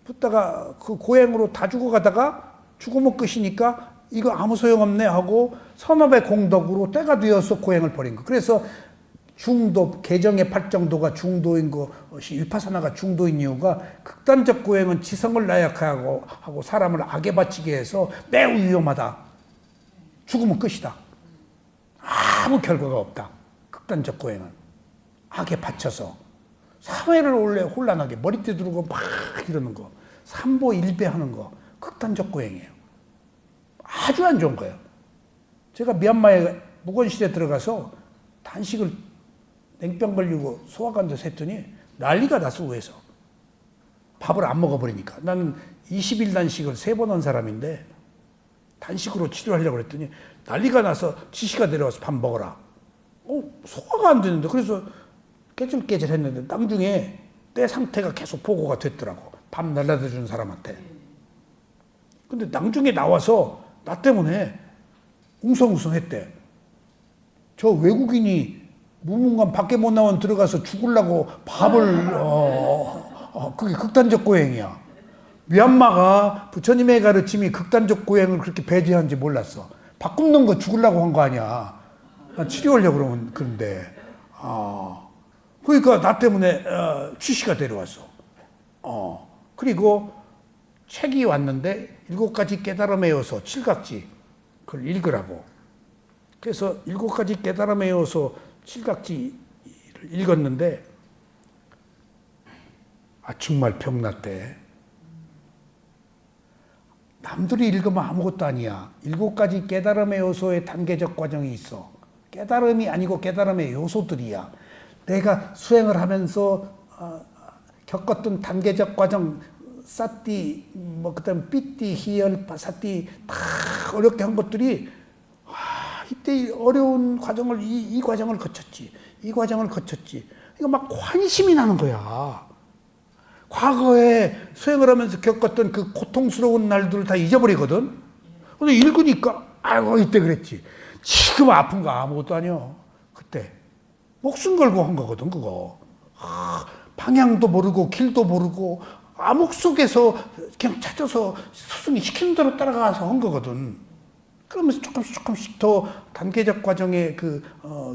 붓다가 그 고행으로 다 죽어가다가 죽으면 끝이니까 이거 아무 소용없네 하고 선업의 공덕으로 때가 되어서 고행을 벌인 거. 그래서 중도, 개정의 팔정도가 중도인 것이 위파사나가 중도인 이유가 극단적 고행은 지성을 나약하고 하고 사람을 악에 바치게 해서 매우 위험하다. 죽으면 끝이다. 아무 결과가 없다. 극단적 고행은. 악에 바쳐서 사회를 원래 혼란하게 머리띠 두르고 막 이러는 거, 삼보 일배 하는 거 극단적 고행이에요. 아주 안 좋은 거예요. 제가 미얀마에 묵원실에 들어가서 단식을 냉병 걸리고 소화관도 했더니 난리가 났어. 왜서 밥을 안 먹어버리니까. 나는 20일 단식을 3번 한 사람인데 단식으로 치료하려고 그랬더니 난리가 나서 지시가 내려와서 밥 먹어라. 소화가 안 되는데. 그래서 깨질깨질 했는데 나중에 내 상태가 계속 보고가 됐더라고. 밥 날라다 준 사람한테. 근데 나중에 나와서 나 때문에 웅성웅성 했대. 저 외국인이 무문관 밖에 못 나온 들어가서 죽으려고 밥을 그게 극단적 고행이야. 미얀마가 부처님의 가르침이 극단적 고행을 그렇게 배제하는지 몰랐어. 밥 굶는 거 죽으려고 한 거 아니야. 난 치료하려고 그러면 그런데 그러니까 나 때문에 취시가 데려왔어. 그리고 책이 왔는데 7가지 깨달음의 요소 7각지 그걸 읽으라고. 그래서 7가지 깨달음의 요소 7각지를 읽었는데 정말 병났대. 남들이 읽으면 아무것도 아니야. 7가지 깨달음의 요소의 단계적 과정이 있어. 깨달음이 아니고 깨달음의 요소들이야. 내가 수행을 하면서 겪었던 단계적 과정, 사띠, 그다음 삐띠, 희열, 바사띠 다 어렵게 한 것들이 이때 어려운 과정을 이 과정을 거쳤지. 이 과정을 거쳤지. 이거 막 환심이 나는 거야. 과거에 수행을 하면서 겪었던 그 고통스러운 날들을 다 잊어버리거든. 근데 읽으니까 아이고 이때 그랬지. 지금 아픈 거 아무것도 아니야. 그때 목숨 걸고 한 거거든 그거. 방향도 모르고 길도 모르고 암흑 속에서 그냥 찾아서 스승이 시키는 대로 따라가서 한 거거든. 그러면서 조금씩 더 단계적 과정의 그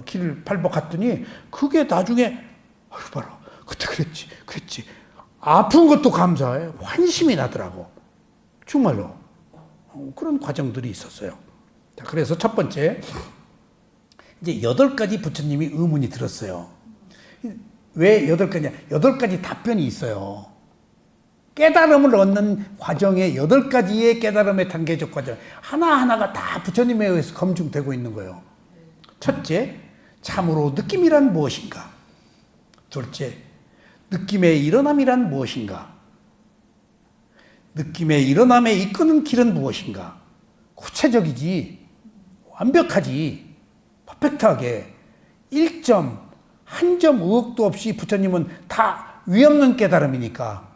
길을 밟아갔더니 그게 나중에 아유 봐라 그때 그랬지. 아픈 것도 감사해. 환심이 나더라고. 정말로. 그런 과정들이 있었어요. 자, 그래서 첫 번째, 이제 8가지 부처님이 의문이 들었어요. 왜 8가지냐? 8가지 답변이 있어요. 깨달음을 얻는 과정에 8가지의 깨달음의 단계적 과정. 하나하나가 다 부처님에 의해서 검증되고 있는 거예요. 첫째, 참으로 느낌이란 무엇인가? 둘째, 느낌의 일어남이란 무엇인가? 느낌의 일어남에 이끄는 길은 무엇인가? 구체적이지, 완벽하지, 퍼펙트하게 1점, 한 점 의혹도 없이 부처님은 다 위없는 깨달음이니까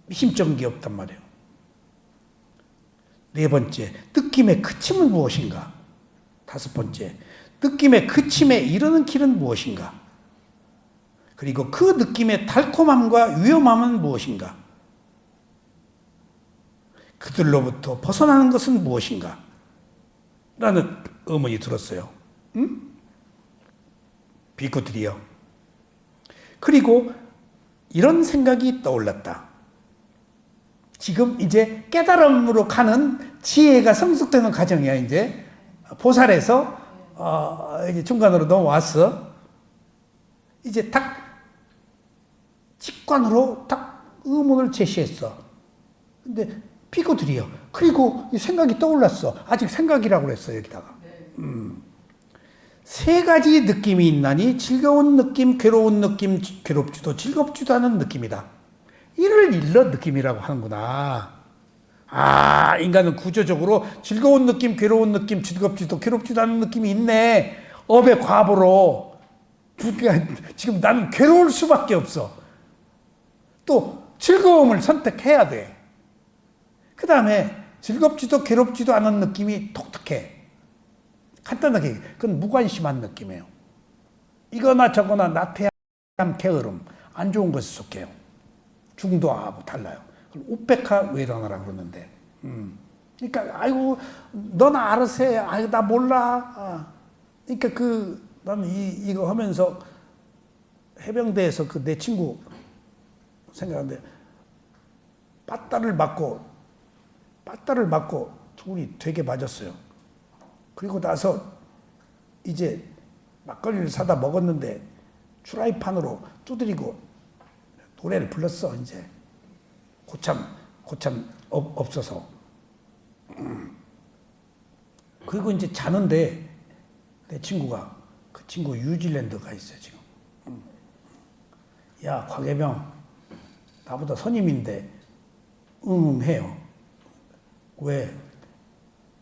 미심쩍은 게 없단 말이에요. 네 번째, 느낌의 그침은 무엇인가? 다섯 번째, 느낌의 그침에 이르는 길은 무엇인가? 그리고 그 느낌의 달콤함과 위험함은 무엇인가? 그들로부터 벗어나는 것은 무엇인가? 라는 의문이 들었어요. 비구들이요. 그리고 이런 생각이 떠올랐다. 지금 이제 깨달음으로 가는 지혜가 성숙되는 과정이야. 이제 보살에서 이제 중간으로 넘어왔어. 이제 딱 직관으로 딱 의문을 제시했어. 근데 비구들이요. 그리고 이 생각이 떠올랐어. 아직 생각이라고 그랬어 여기다가. 3가지 느낌이 있나니 즐거운 느낌, 괴로운 느낌, 괴롭지도 즐겁지도 않은 느낌이다. 이를 일러 느낌이라고 하는구나. 인간은 구조적으로 즐거운 느낌, 괴로운 느낌, 즐겁지도 괴롭지도 않은 느낌이 있네. 업의 과보로. 지금 나는 괴로울 수밖에 없어. 또 즐거움을 선택해야 돼. 그 다음에 즐겁지도 괴롭지도 않은 느낌이 독특해. 간단하게 그건 무관심한 느낌이에요. 이거나 저거나 나태함, 게으름, 안 좋은 것에 속해요. 중도하고 달라요. 우페카 외란하라고 그러는데. 그러니까 아이고 넌 알아서 해. 아이고 나 몰라. 그러니까 나는 이거 하면서 해병대에서 내 친구 생각하는데 빠따를 맞고 둘이 되게 맞았어요. 그리고 나서 이제 막걸리를 사다 먹었는데 추라이판으로 두드리고 노래를 불렀어. 이제 고참 없어서. 그리고 이제 자는데 내 친구가, 그 친구 뉴질랜드가 있어요 지금. 야, 곽예병, 나보다 선임인데 해요. 왜?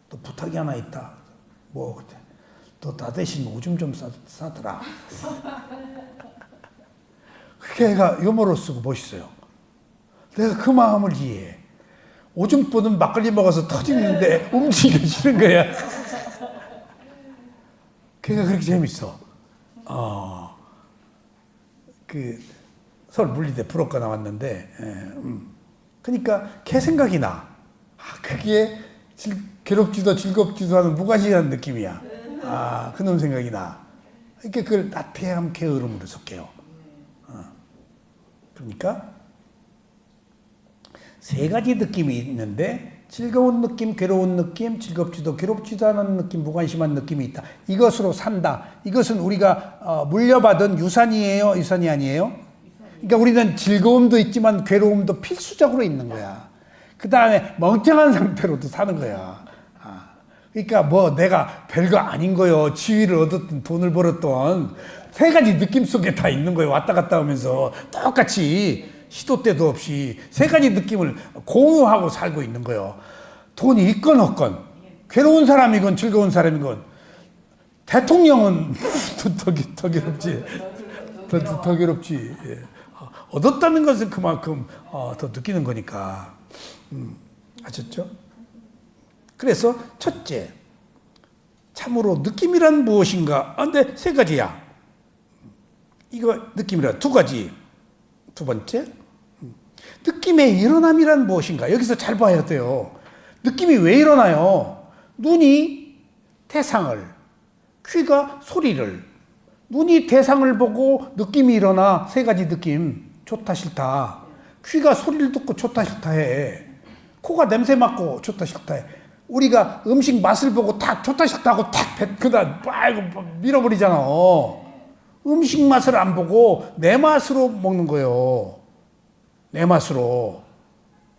또 부탁이 하나 있다. 뭐 그때 너 나 대신 오줌 좀 싸더라. 그게 애가 유머로 쓰고 멋있어요. 내가 그 마음을 이해해. 오줌보는 막걸리 먹어서 터지는데 움직여주는 거야. 걔가 그렇게 재밌어. 서울 물리대 불어과 나왔는데, 그러니까 걔 생각이 나. 그게 괴롭지도 즐겁지도 않은 무관심한 느낌이야. 그놈 생각이 나. 그러니까 그걸 나태함 게으름으로 섞여요. 그러니까 세 가지 느낌이 있는데, 즐거운 느낌, 괴로운 느낌, 즐겁지도 괴롭지도 않은 느낌, 무관심한 느낌이 있다. 이것으로 산다. 이것은 우리가 물려받은 유산이에요? 유산이 아니에요? 그러니까 우리는 즐거움도 있지만 괴로움도 필수적으로 있는 거야. 그 다음에 멍청한 상태로도 사는 거야. 그러니까 뭐 내가 별거 아닌 거요. 지위를 얻었든 돈을 벌었던 세 가지 느낌 속에 다 있는 거예요. 왔다 갔다 하면서 똑같이 시도 때도 없이 세 가지 느낌을 공유하고 살고 있는 거예요. 돈이 있건 없건, 괴로운 사람이건 즐거운 사람이건, 대통령은 더 괴롭지. 더 괴롭지. 예. 얻었다는 것은 그만큼 더 느끼는 거니까. 아셨죠? 그래서 첫째, 참으로 느낌이란 무엇인가? 근데 세 가지야. 이거 느낌이란 두 가지. 두 번째, 느낌의 일어남이란 무엇인가? 여기서 잘 봐야 돼요. 느낌이 왜 일어나요? 눈이 대상을, 귀가 소리를, 눈이 대상을 보고 느낌이 일어나. 세 가지 느낌. 좋다 싫다. 귀가 소리를 듣고 좋다 싫다 해. 코가 냄새 맡고 좋다 싫다 해. 우리가 음식 맛을 보고 탁 좋다 싫다 하고 탁 그다 빨고 밀어버리잖아. 음식 맛을 안 보고 내 맛으로 먹는 거예요. 내 맛으로.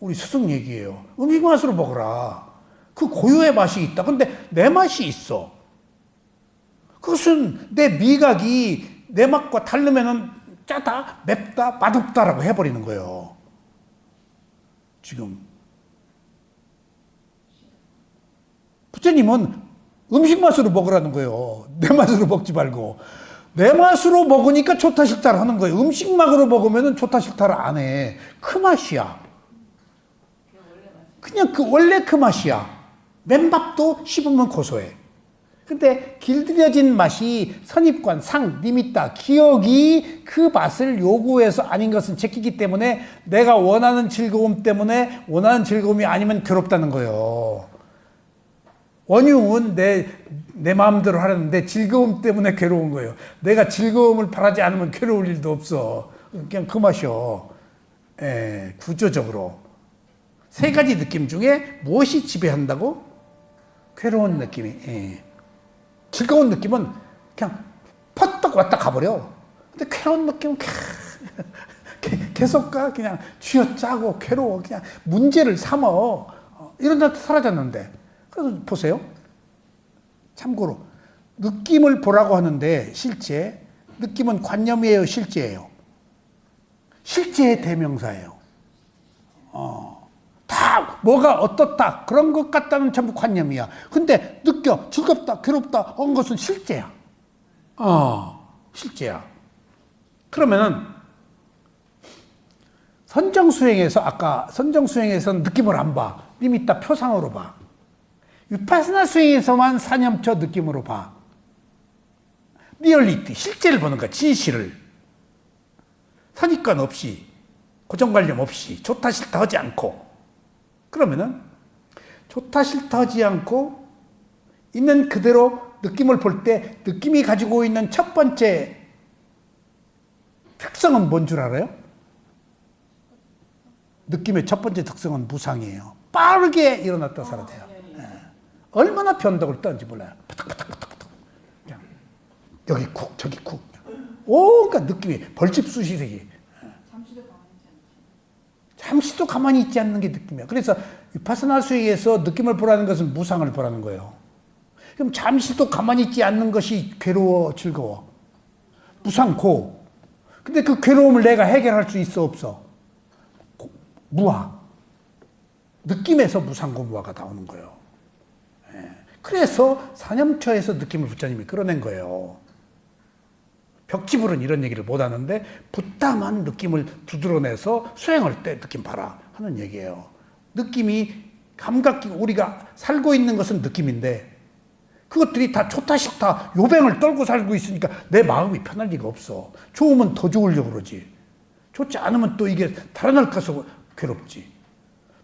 우리 스승 얘기예요. 음식 맛으로 먹어라. 그 고유의 맛이 있다. 근데 내 맛이 있어. 그것은 내 미각이 내 맛과 다르면은 짜다, 맵다, 맛없다라고 해버리는 거예요. 지금 부처님은 음식 맛으로 먹으라는 거예요. 내 맛으로 먹지 말고. 내 맛으로 먹으니까 좋다 싫다를 하는 거예요. 음식 맛으로 먹으면 좋다 싫다를 안 해. 그 맛이야. 그냥 원래 그 맛이야. 맨밥도 씹으면 고소해. 근데 길들여진 맛이 선입관, 상, 니미타, 기억이 그 맛을 요구해서 아닌 것은 제끼기 때문에 내가 원하는 즐거움 때문에 원하는 즐거움이 아니면 괴롭다는 거예요. 원흉은 내 마음대로 하려는데 즐거움 때문에 괴로운 거예요. 내가 즐거움을 바라지 않으면 괴로울 일도 없어. 그냥 그 맛이요. 구조적으로. 세 가지 느낌 중에 무엇이 지배한다고? 괴로운 느낌이. 즐거운 느낌은 그냥 퍼뜩 왔다 가버려. 근데 괴로운 느낌은 계속 가. 그냥 쥐어짜고 괴로워. 그냥 문제를 삼어. 이런 데 사라졌는데. 그래서 보세요. 참고로 느낌을 보라고 하는데 실제 느낌은 관념이에요, 실제예요? 실제의 대명사예요. 다 뭐가 어떻다 그런 것 같다는 전부 관념이야. 근데 느껴 즐겁다 괴롭다 그런 것은 실제야. 실제야. 그러면은 아까 선정수행에서는 느낌을 안 봐. 니미타 표상으로 봐. 위파스나 수행에서만 사념처 느낌으로 봐. 리얼리티, 실제를 보는 거야. 진실을. 선입관 없이, 고정관념 없이, 좋다 싫다 하지 않고. 그러면은 좋다 싫다 하지 않고 있는 그대로 느낌을 볼 때 느낌이 가지고 있는 첫 번째 특성은 뭔 줄 알아요? 느낌의 첫 번째 특성은 무상이에요. 빠르게 일어났다 사라져요. 얼마나 변덕을 떠는지 몰라요. 파닥파닥파닥. 그냥 여기 쿡 저기 쿡. 온갖 느낌이 벌집수시되기. 잠시도 가만히 있지 않지. 잠시도 가만히 있지 않는 게 느낌이야. 그래서 위파사나 수행에서 느낌을 보라는 것은 무상을 보라는 거예요. 그럼 잠시도 가만히 있지 않는 것이 괴로워, 즐거워. 무상고. 근데 그 괴로움을 내가 해결할 수 있어, 없어? 무아. 느낌에서 무상고 무아가 나오는 거예요. 그래서 사념처에서 느낌을 부처님이 끌어낸 거예요. 벽지불은 이런 얘기를 못 하는데 붓다만 느낌을 두드러내서 수행할 때 느낌 봐라 하는 얘기예요. 느낌이 감각기 우리가 살고 있는 것은 느낌인데 그것들이 다 좋다 싫다 요뱅을 떨고 살고 있으니까 내 마음이 편할 리가 없어. 좋으면 더 좋으려고 그러지. 좋지 않으면 또 이게 달아날까서 괴롭지.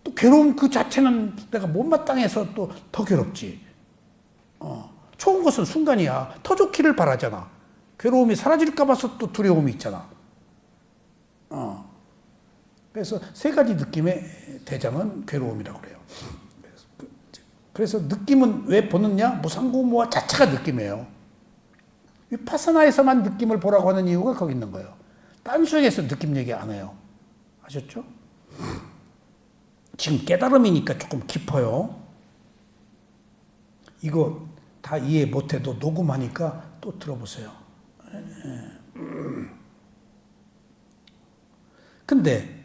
또 괴로움 그 자체는 내가 못마땅해서 또 더 괴롭지. 좋은 것은 순간이야. 더 좋기를 바라잖아. 괴로움이 사라질까 봐서 또 두려움이 있잖아. 그래서 세 가지 느낌의 대장은 괴로움이라고 그래요. 그래서 느낌은 왜 보느냐? 무상고무아 자체가 느낌이에요. 위파사나에서만 느낌을 보라고 하는 이유가 거기 있는 거예요. 딴 수행에서 느낌 얘기 안 해요. 아셨죠? 지금 깨달음이니까 조금 깊어요. 이거 다 이해 못해도 녹음하니까 또 들어보세요. 근데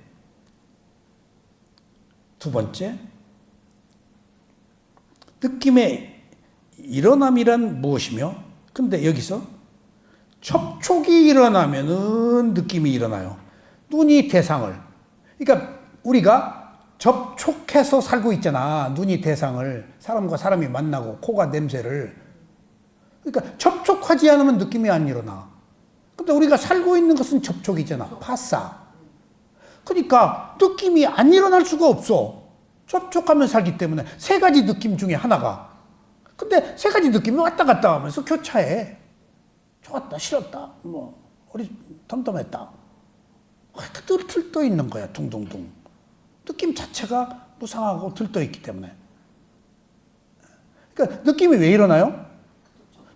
두 번째, 느낌의 일어남이란 무엇이며? 근데 여기서 접촉이 일어나면은 느낌이 일어나요. 눈이 대상을. 그러니까 우리가 접촉해서 살고 있잖아. 눈이 대상을. 사람과 사람이 만나고 코가 냄새를. 그러니까 접촉하지 않으면 느낌이 안 일어나. 근데 우리가 살고 있는 것은 접촉이잖아. 파사. 그러니까 느낌이 안 일어날 수가 없어. 접촉하면 살기 때문에 세 가지 느낌 중에 하나가. 근데 세 가지 느낌이 왔다 갔다 하면서 교차해. 좋았다, 싫었다, 뭐 우리 덤덤했다. 들떠 있는 거야, 둥둥둥. 느낌 자체가 무상하고 들떠 있기 때문에. 그러니까 느낌이 왜 일어나요?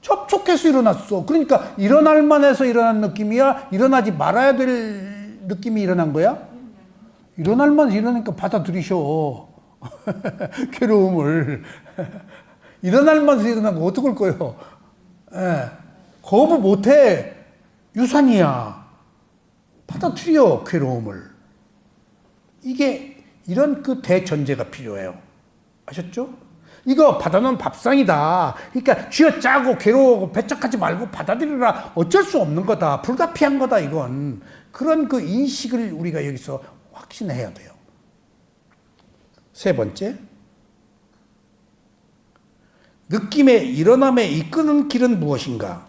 접촉해서 일어났어. 그러니까 일어날 만해서 일어난 느낌이야? 일어나지 말아야 될 느낌이 일어난 거야? 일어날 만해서 일어나니까 받아들이셔. 괴로움을. 일어날 만해서 일어난 거 어떡할 거예요? 거부 못해. 유산이야. 받아들여, 괴로움을. 이게 이런 그 대전제가 필요해요. 아셨죠? 이거 받아놓은 밥상이다. 그러니까 쥐어짜고 괴로워하고 배척하지 말고 받아들이라. 어쩔 수 없는 거다. 불가피한 거다, 이건. 그런 그 인식을 우리가 여기서 확신해야 돼요. 세 번째, 느낌의 일어남에 이끄는 길은 무엇인가?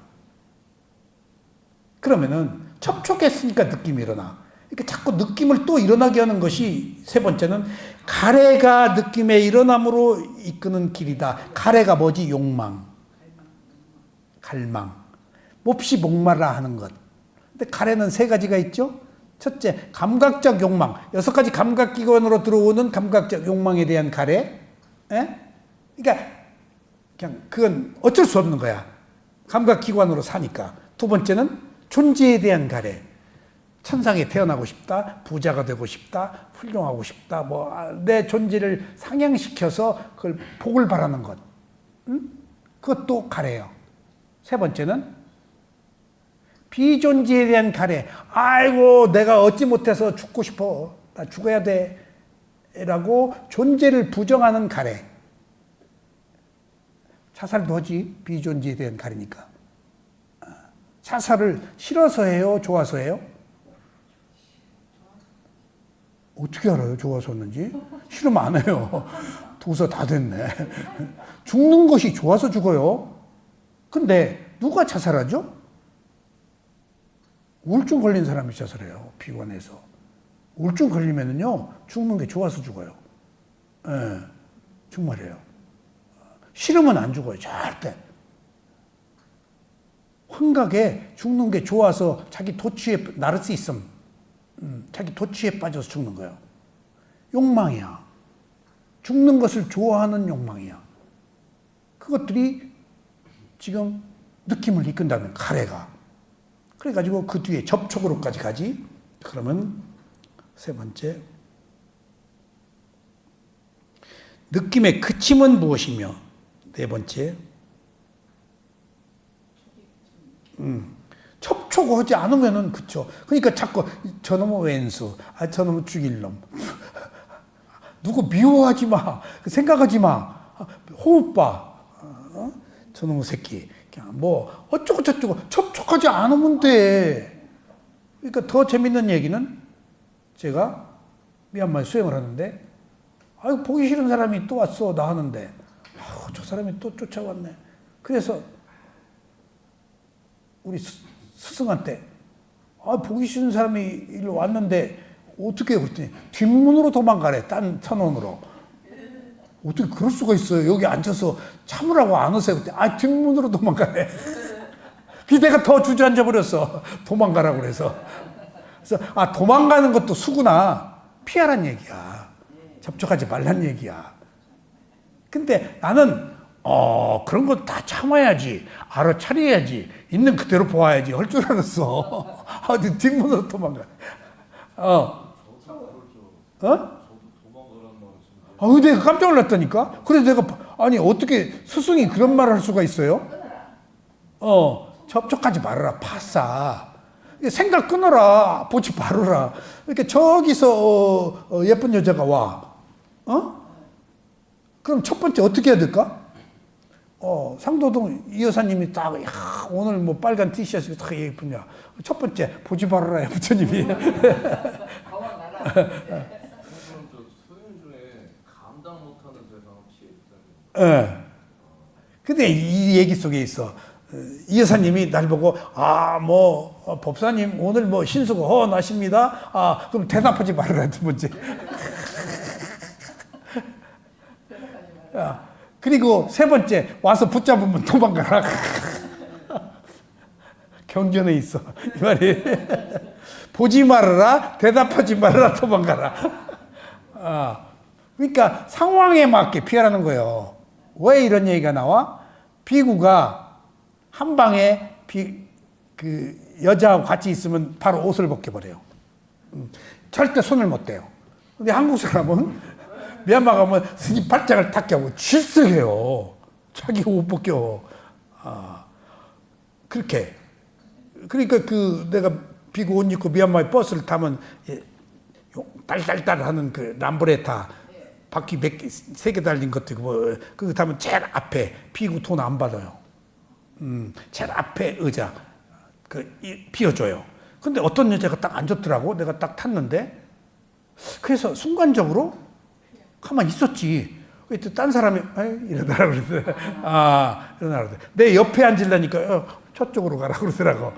그러면은 접촉했으니까 느낌이 일어나. 그러니까 자꾸 느낌을 또 일어나게 하는 것이 세 번째는 가래가 느낌의 일어남으로 이끄는 길이다. 가래가 뭐지? 욕망. 갈망. 몹시 목마라 하는 것. 근데 가래는 세 가지가 있죠? 첫째, 감각적 욕망. 6가지 감각기관으로 들어오는 감각적 욕망에 대한 가래. 그러니까 그냥 그건 어쩔 수 없는 거야. 감각기관으로 사니까. 두 번째는 존재에 대한 가래. 천상에 태어나고 싶다, 부자가 되고 싶다, 훌륭하고 싶다, 뭐 내 존재를 상향시켜서 그걸 복을 바라는 것. 그것도 가래요. 세 번째는 비존재에 대한 가래. 아이고, 내가 얻지 못해서 죽고 싶어. 나 죽어야 돼. 라고 존재를 부정하는 가래. 자살도 하지. 비존재에 대한 가래니까. 자살을 싫어서 해요? 좋아서 해요? 어떻게 알아요? 좋아서 했는지? 싫으면 안 해요. 도서 다 됐네. 죽는 것이 좋아서 죽어요. 근데 누가 자살하죠? 우울증 걸린 사람이 자살해요. 피곤해서. 우울증 걸리면은요, 죽는 게 좋아서 죽어요. 정말이에요. 싫으면 안 죽어요. 절대. 환각에 죽는 게 좋아서 자기 도취에, 나르시즘, 자기 도취에 빠져서 죽는 거예요. 욕망이야. 죽는 것을 좋아하는 욕망이야. 그것들이 지금 느낌을 이끈다는 가래가. 그래가지고 그 뒤에 접촉으로까지 가지. 그러면 세 번째, 느낌의 그침은 무엇이며? 네 번째, 접촉하지 않으면은 그쵸. 그러니까 자꾸 저놈의 왼수, 저놈의 죽일 놈. 누구 미워하지 마, 생각하지 마, 호흡 봐, 저놈의 새끼. 그냥 뭐 어쩌고 저쩌고 접촉하지 않으면 돼. 그러니까 더 재밌는 얘기는 제가 미얀마에 수행을 하는데, 보기 싫은 사람이 또 왔어 나 하는데, 저 사람이 또 쫓아왔네. 그래서 우리 스승한테 보기 싫은 사람이 일로 왔는데 어떻게, 그랬더니 뒷문으로 도망가래. 딴 천원으로. 어떻게 그럴 수가 있어요. 여기 앉아서 참으라고 안 오세요. 그때 뒷문으로 도망가래. 그래서 내가 더 주저앉아 버렸어. 도망가라고 그래서. 그래서 도망가는 것도 수구나. 피하란 얘기야. 접촉하지 말란 얘기야. 근데 나는 그런 거 다 참아야지, 알아차려야지, 있는 그대로 보아야지 할 줄 알았어. 뒷문으로 도망가. 내가 깜짝 놀랐다니까. 그래서 내가 어떻게 스승이 그런 말을 할 수가 있어요? 접촉하지 말아라, 파싸. 생각 끊어라, 보지 말아라. 이렇게 저기서 예쁜 여자가 와. 그럼 첫 번째 어떻게 해야 될까? 상도동 이 여사님이 딱, 오늘 뭐 빨간 티셔츠가 딱 예쁘냐. 첫 번째, 보지 말아라, 부처님이. 예. 근데 이 얘기 속에 있어. 이 여사님이 날 보고, 법사님, 오늘 뭐 신수가 허나십니다. 그럼 대답하지 말아라, 두 번째. 그리고 세 번째, 와서 붙잡으면 도망가라. 경전에 있어. 이 말이. 보지 말아라, 대답하지 말아라, 도망가라. 그러니까 상황에 맞게 피하라는 거예요. 왜 이런 얘기가 나와? 비구가 한 방에 그 여자하고 같이 있으면 바로 옷을 벗겨버려요. 절대 손을 못 대요. 근데 한국 사람은 미얀마 가면 스님 발짝을 탁 껴고 질색해요. 자기가 옷 벗겨. 그렇게. 그러니까 내가 비구 옷 입고 미얀마의 버스를 타면 딸딸딸 하는 그 람브레타 바퀴 세 개 달린 것도 그거 타면 제일 앞에 비구 돈 안 받아요. 제일 앞에 의자 비워줘요. 근데 어떤 여자가 딱 앉았더라고. 내가 딱 탔는데, 그래서 순간적으로 가만히 있었지. 그때 딴 사람이 이러더라고. 이러더라고. 내 옆에 앉으려니까 저쪽으로 가라고 그러더라고.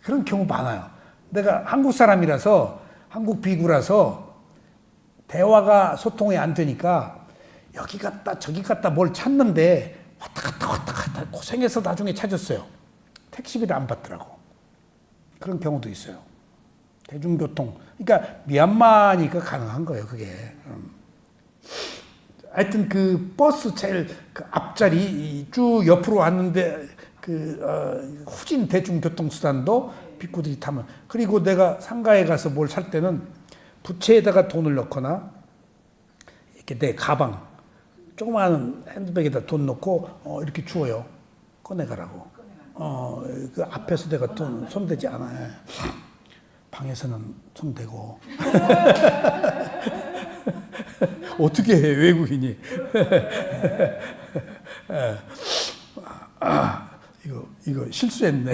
그런 경우 많아요. 내가 한국 사람이라서, 한국 비구라서 대화가 소통이 안 되니까 여기 갔다 저기 갔다 뭘 찾는데 왔다 갔다 고생해서 나중에 찾았어요. 택시비를 안 받더라고. 그런 경우도 있어요. 대중교통. 그러니까 미얀마니까 가능한 거예요, 그게. 하여튼 그 버스 제일 그 앞자리 쭉 옆으로 왔는데 후진 대중교통수단도 비구들이 타면. 그리고 내가 상가에 가서 뭘 살 때는 부채에다가 돈을 넣거나 이렇게 내 가방, 조그마한 핸드백에다 돈 넣고 이렇게 주어요. 꺼내가라고. 그 앞에서 내가 돈 손대지 않아요. 방에서는 손대고. 어떻게 해, 외국인이. 이거 실수했네.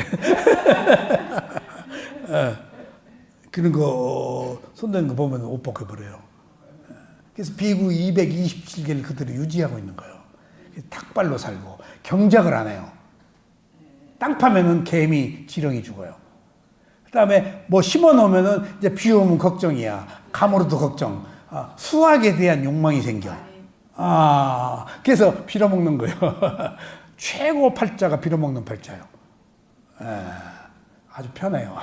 그런 거 손대는 거 보면 옷 벗겨버려요. 그래서 비구 227개를 그대로 유지하고 있는 거예요. 닭발로 살고 경작을 안 해요. 땅 파면은 개미 지렁이 죽어요. 그다음에 뭐 심어 놓으면은 이제 비 오면 걱정이야. 감으로도 걱정. 수확에 대한 욕망이 생겨. 그래서 빌어먹는 거예요. 최고 팔자가 빌어먹는 팔자예요. 아주 편해요.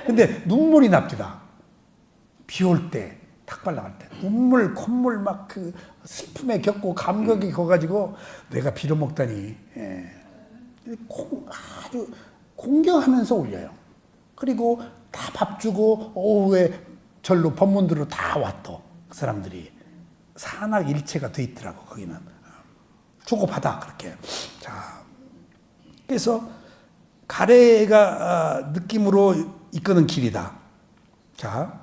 근데 눈물이 납니다. 비 올 때, 탁발 나갈 때. 눈물, 콧물 막 그 슬픔에 겪고 감격이 커가지고 내가 빌어먹다니. 아주 공경하면서 올려요. 그리고 다 밥 주고 오후에 절로 법문들로 다 왔또 그 사람들이 산악일체가 돼 있더라고. 거기는 주고받아 그렇게. 자, 그래서 가래가 느낌으로 이끄는 길이다. 자,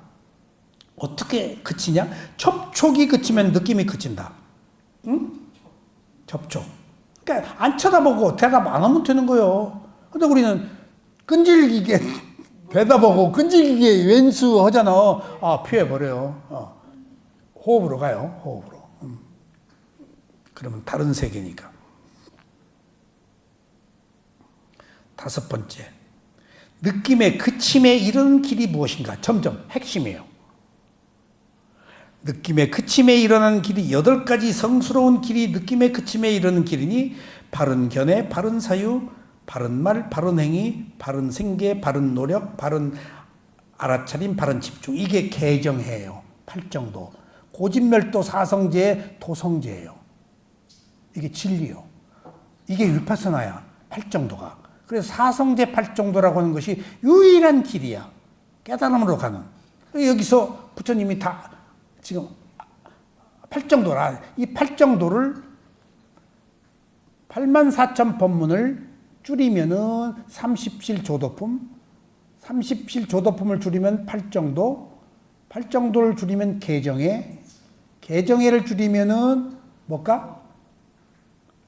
어떻게 그치냐? 접촉이 그치면 느낌이 그친다. 응? 접촉. 그러니까 안 쳐다보고 대답 안 하면 되는 거예요. 근데 우리는 끈질기게 대답하고 끈질기게 왼수 하잖아. 아, 피해버려요. 호흡으로 가요. 호흡으로. 그러면 다른 세계니까. 5번째. 느낌의 그침에 이르는 길이 무엇인가? 점점 핵심이에요. 느낌의 그침에 이르는 길이 8가지 성스러운 길이 느낌의 그침에 이르는 길이니 바른 견해, 바른 사유, 바른 말, 바른 행위, 바른 생계, 바른 노력, 바른 알아차림, 바른 집중. 이게 개정해요. 8정도. 고진멸도 사성제의 도성제예요. 이게 진리요. 이게 위파서나야. 8정도가. 그래서 사성제 8정도라고 하는 것이 유일한 길이야. 깨달음으로 가는. 여기서 부처님이 다 지금 8정도라. 이 8정도를 84,000 법문을 줄이면은 37조도품, 37조도품을 줄이면 8정도, 8정도를 줄이면 개정회, 개정회를 줄이면은 뭘까?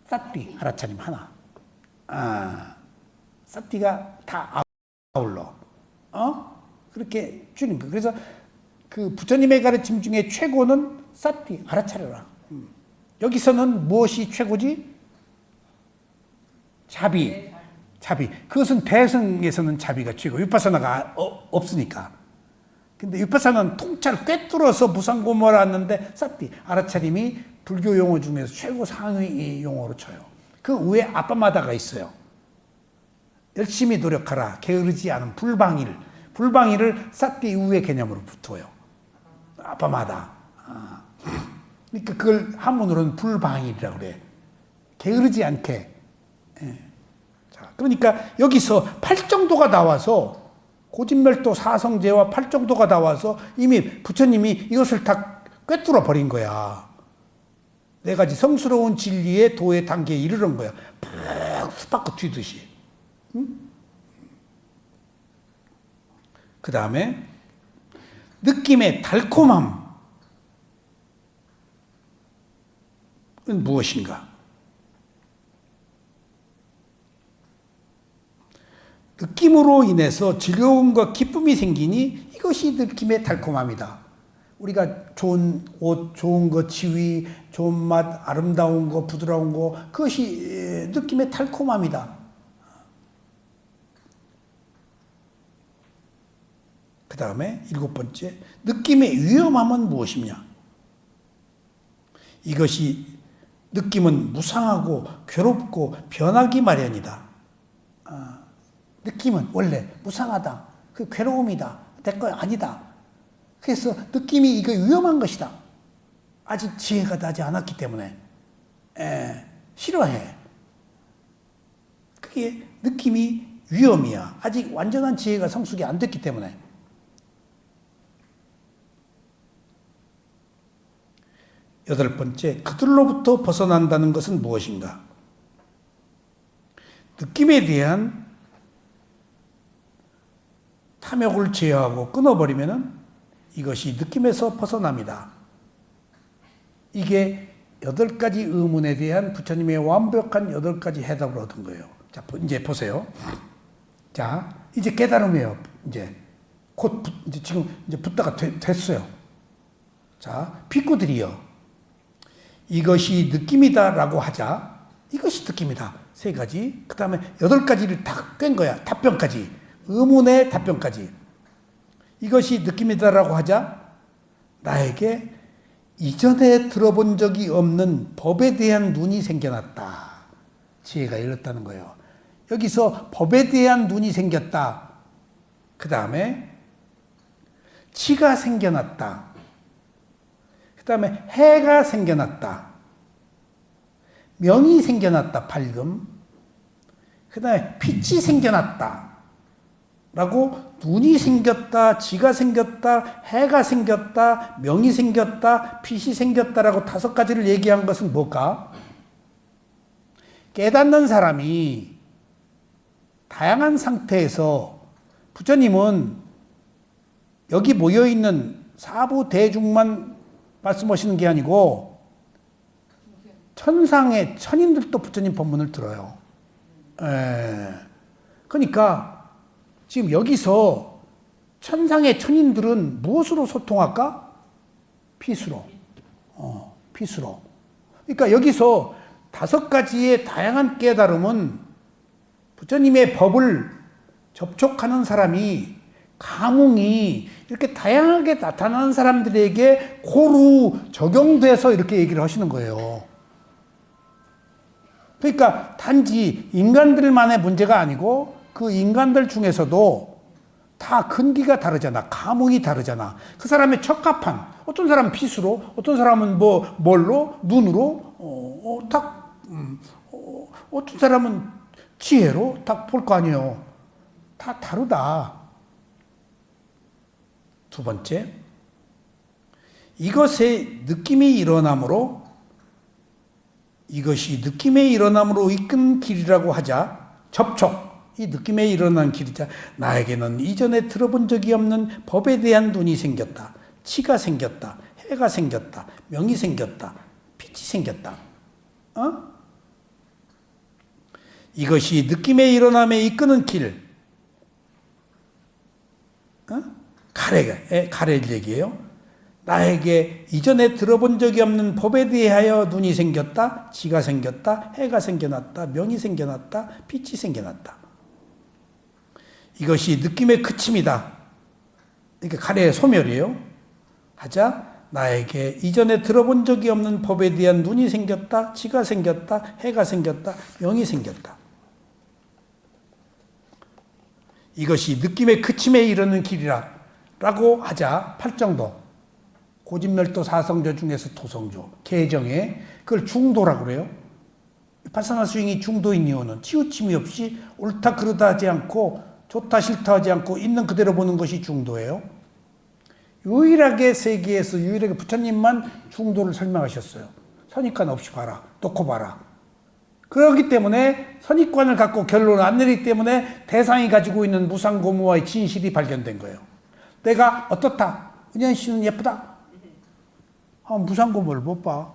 사띠, 하라차림 하나. 사띠가 다 아울러. 그렇게 줄인 거. 그래서 그 부처님의 가르침 중에 최고는 사띠, 알아차려라. 여기서는 무엇이 최고지? 자비. 자비. 그것은 대승에서는 자비가 최고. 위파사나가 없으니까. 근데 위파사나는 통찰 꿰뚫어서 무상고모를 왔는데 사띠, 알아차림이 불교 용어 중에서 최고 상위 용어로 쳐요. 그 위에 아빠마다가 있어요. 열심히 노력하라. 게으르지 않은 불방일. 불방일을 사띠 이후의 개념으로 붙어요. 아빠마다. 그러니까 그걸 한문으로는 불방일이라고 그래. 게으르지 않게. 자, 그러니까 여기서 8정도가 나와서 고진멸도 사성제와 8정도가 나와서 이미 부처님이 이것을 다 꿰뚫어 버린 거야. 4가지 성스러운 진리의 도의 단계에 이르는 거야. 푹 수박꽃 튀듯이. 그 다음에 느낌의 달콤함은 무엇인가? 느낌으로 인해서 즐거움과 기쁨이 생기니 이것이 느낌의 달콤함이다. 우리가 좋은 옷, 좋은 거, 지위, 좋은 맛, 아름다운 거, 부드러운 거, 그것이 느낌의 달콤함이다. 그 다음에 7번째, 느낌의 위험함은 무엇이냐? 이것이 느낌은 무상하고 괴롭고 변하기 마련이다. 느낌은 원래 무상하다. 그 괴로움이다. 내 거 아니다. 그래서 느낌이 이거 위험한 것이다. 아직 지혜가 나지 않았기 때문에 싫어해. 그게 느낌이 위험이야. 아직 완전한 지혜가 성숙이 안 됐기 때문에. 여덟 번째, 그들로부터 벗어난다는 것은 무엇인가? 느낌에 대한 탐욕을 제어하고 끊어버리면은 이것이 느낌에서 벗어납니다. 이게 8가지 의문에 대한 부처님의 완벽한 8가지 해답을 얻은 거예요. 자, 이제 보세요. 자, 이제 깨달음이에요. 이제 이제 지금 이제 붙다가 됐어요. 자, 비구들이요. 이것이 느낌이다라고 하자. 이것이 느낌이다. 3가지. 그 다음에 8가지를 다 깬 거야. 답변까지. 의문의 답변까지. 이것이 느낌이다라고 하자. 나에게 이전에 들어본 적이 없는 법에 대한 눈이 생겨났다. 지혜가 열렸다는 거예요. 여기서 법에 대한 눈이 생겼다. 그 다음에 치가 생겨났다. 그 다음에 해가 생겨났다. 명이 생겨났다. 밝음. 그 다음에 빛이 생겨났다. 라고 눈이 생겼다, 지가 생겼다, 해가 생겼다, 명이 생겼다, 빛이 생겼다라고 5가지를 얘기한 것은 뭘까? 깨닫는 사람이 다양한 상태에서 부처님은 여기 모여있는 사부 대중만 말씀하시는 게 아니고 천상의 천인들도 부처님 법문을 들어요. 그러니까 지금 여기서 천상의 천인들은 무엇으로 소통할까? 빛으로. 빛으로. 그러니까 여기서 5가지의 다양한 깨달음은 부처님의 법을 접촉하는 사람이 감흥이 이렇게 다양하게 나타나는 사람들에게 고루 적용돼서 이렇게 얘기를 하시는 거예요. 그러니까 단지 인간들만의 문제가 아니고 그 인간들 중에서도 다 근기가 다르잖아. 감흥이 다르잖아. 그 사람의 적합한, 어떤 사람은 빛으로, 어떤 사람은 뭘로, 눈으로, 어떤 사람은 지혜로 딱 볼 거 아니에요. 다 다르다. 2번째, 이것의 느낌이 일어남으로, 이것이 느낌의 일어남으로 이끈 길이라고 하자. 접촉. 이 느낌에 일어난 길이자 나에게는 이전에 들어본 적이 없는 법에 대한 눈이 생겼다. 치가 생겼다. 해가 생겼다. 명이 생겼다. 빛이 생겼다. 이것이 느낌의 일어남에 이끄는 길. 가래를 얘기해요. 나에게 이전에 들어본 적이 없는 법에 대하여 눈이 생겼다. 지가 생겼다. 해가 생겨났다. 명이 생겨났다. 빛이 생겨났다. 이것이 느낌의 그침이다. 그러니까 가래의 소멸이에요. 하자 나에게 이전에 들어본 적이 없는 법에 대한 눈이 생겼다. 지가 생겼다. 해가 생겼다. 명이 생겼다. 이것이 느낌의 그침에 이르는 길이라 라고 하자 8정도. 고진멸도 사성조 중에서 토성조. 개정에 그걸 중도라고 그래요. 파사나 스윙이 중도인 이유는 치우침이 없이 옳다 그르다 하지 않고 좋다 싫다 하지 않고 있는 그대로 보는 것이 중도예요. 유일하게 세계에서 유일하게 부처님만 중도를 설명하셨어요. 선입관 없이 봐라. 놓고 봐라. 그렇기 때문에 선입관을 갖고 결론을 안 내리기 때문에 대상이 가지고 있는 무상고무와의 진실이 발견된 거예요. 내가 어떻다. 은현 씨는 예쁘다. 무상고무를 못 봐.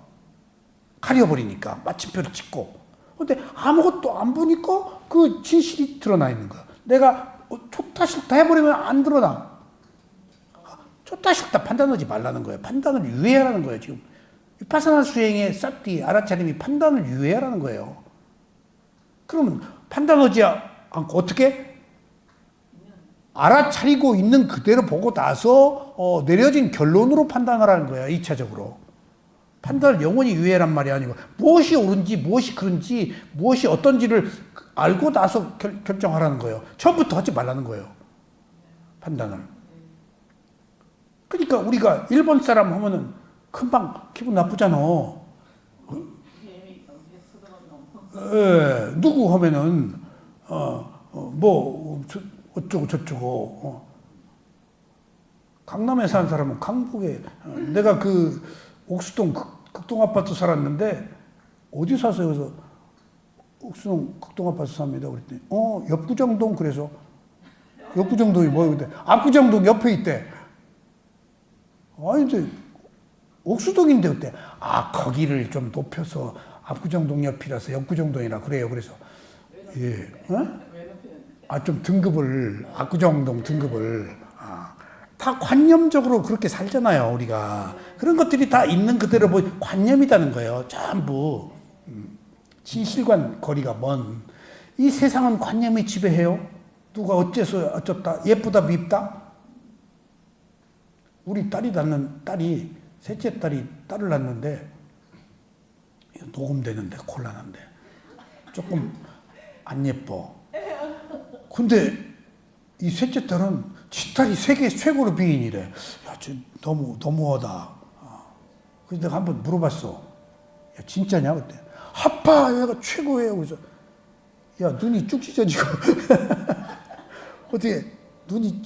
가려버리니까 마침표를 찍고. 근데 아무것도 안 보니까 그 진실이 드러나 있는 거야. 내가 좋다 싫다 해버리면 안 드러나. 좋다 싫다 판단하지 말라는 거예요. 판단을 유예하라는 거예요. 지금 위파사나 수행의 싹디 알아차림이 판단을 유예하라는 거예요. 그러면 판단하지 않고 어떻게? 알아차리고 있는 그대로 보고 나서 내려진 결론으로 판단하라는 거야. 2차적으로. 판단을 영원히 유예란 말이 아니고 무엇이 옳은지 무엇이 그른지 무엇이 어떤지를 알고 나서 결정하라는 거예요. 처음부터 하지 말라는 거예요. 판단을. 그러니까 우리가 일본 사람 하면은 금방 기분 나쁘잖아. 누구 하면은 어쩌고 저쩌고. 강남에 사는 사람은 강북에. 내가 그 옥수동 극동 아파트 살았는데 어디 사세요? 그래서 옥수동 극동 아파트 삽니다. 그랬더니 엽구정동. 그래서 엽구정동이 뭐예요? 근데 압구정동 옆에 있대. 아니 근데 옥수동인데 그때 거기를 좀 높여서 압구정동 옆이라서 엽구정동이라 그래요. 그래서 좀 등급을 압구정동 등급을 다 관념적으로 그렇게 살잖아요. 우리가 그런 것들이 다 있는 그대로 관념이라는 거예요. 전부 진실과 거리가 먼 이 세상은 관념이 지배해요. 누가 어째서 어쩌다 예쁘다 밉다. 우리 셋째 딸이 딸을 낳는데 녹음되는데 곤란한데 조금 안 예뻐. 근데 이 셋째 딸은 지 딸이 세계 최고로 미인이래. 야, 쟤 너무하다. 그래서 내가 한번 물어봤어. 야, 진짜냐? 그때. 아빠, 얘가 최고예요. 그래서 야, 눈이 쭉 찢어지고. 어떻게, 눈이,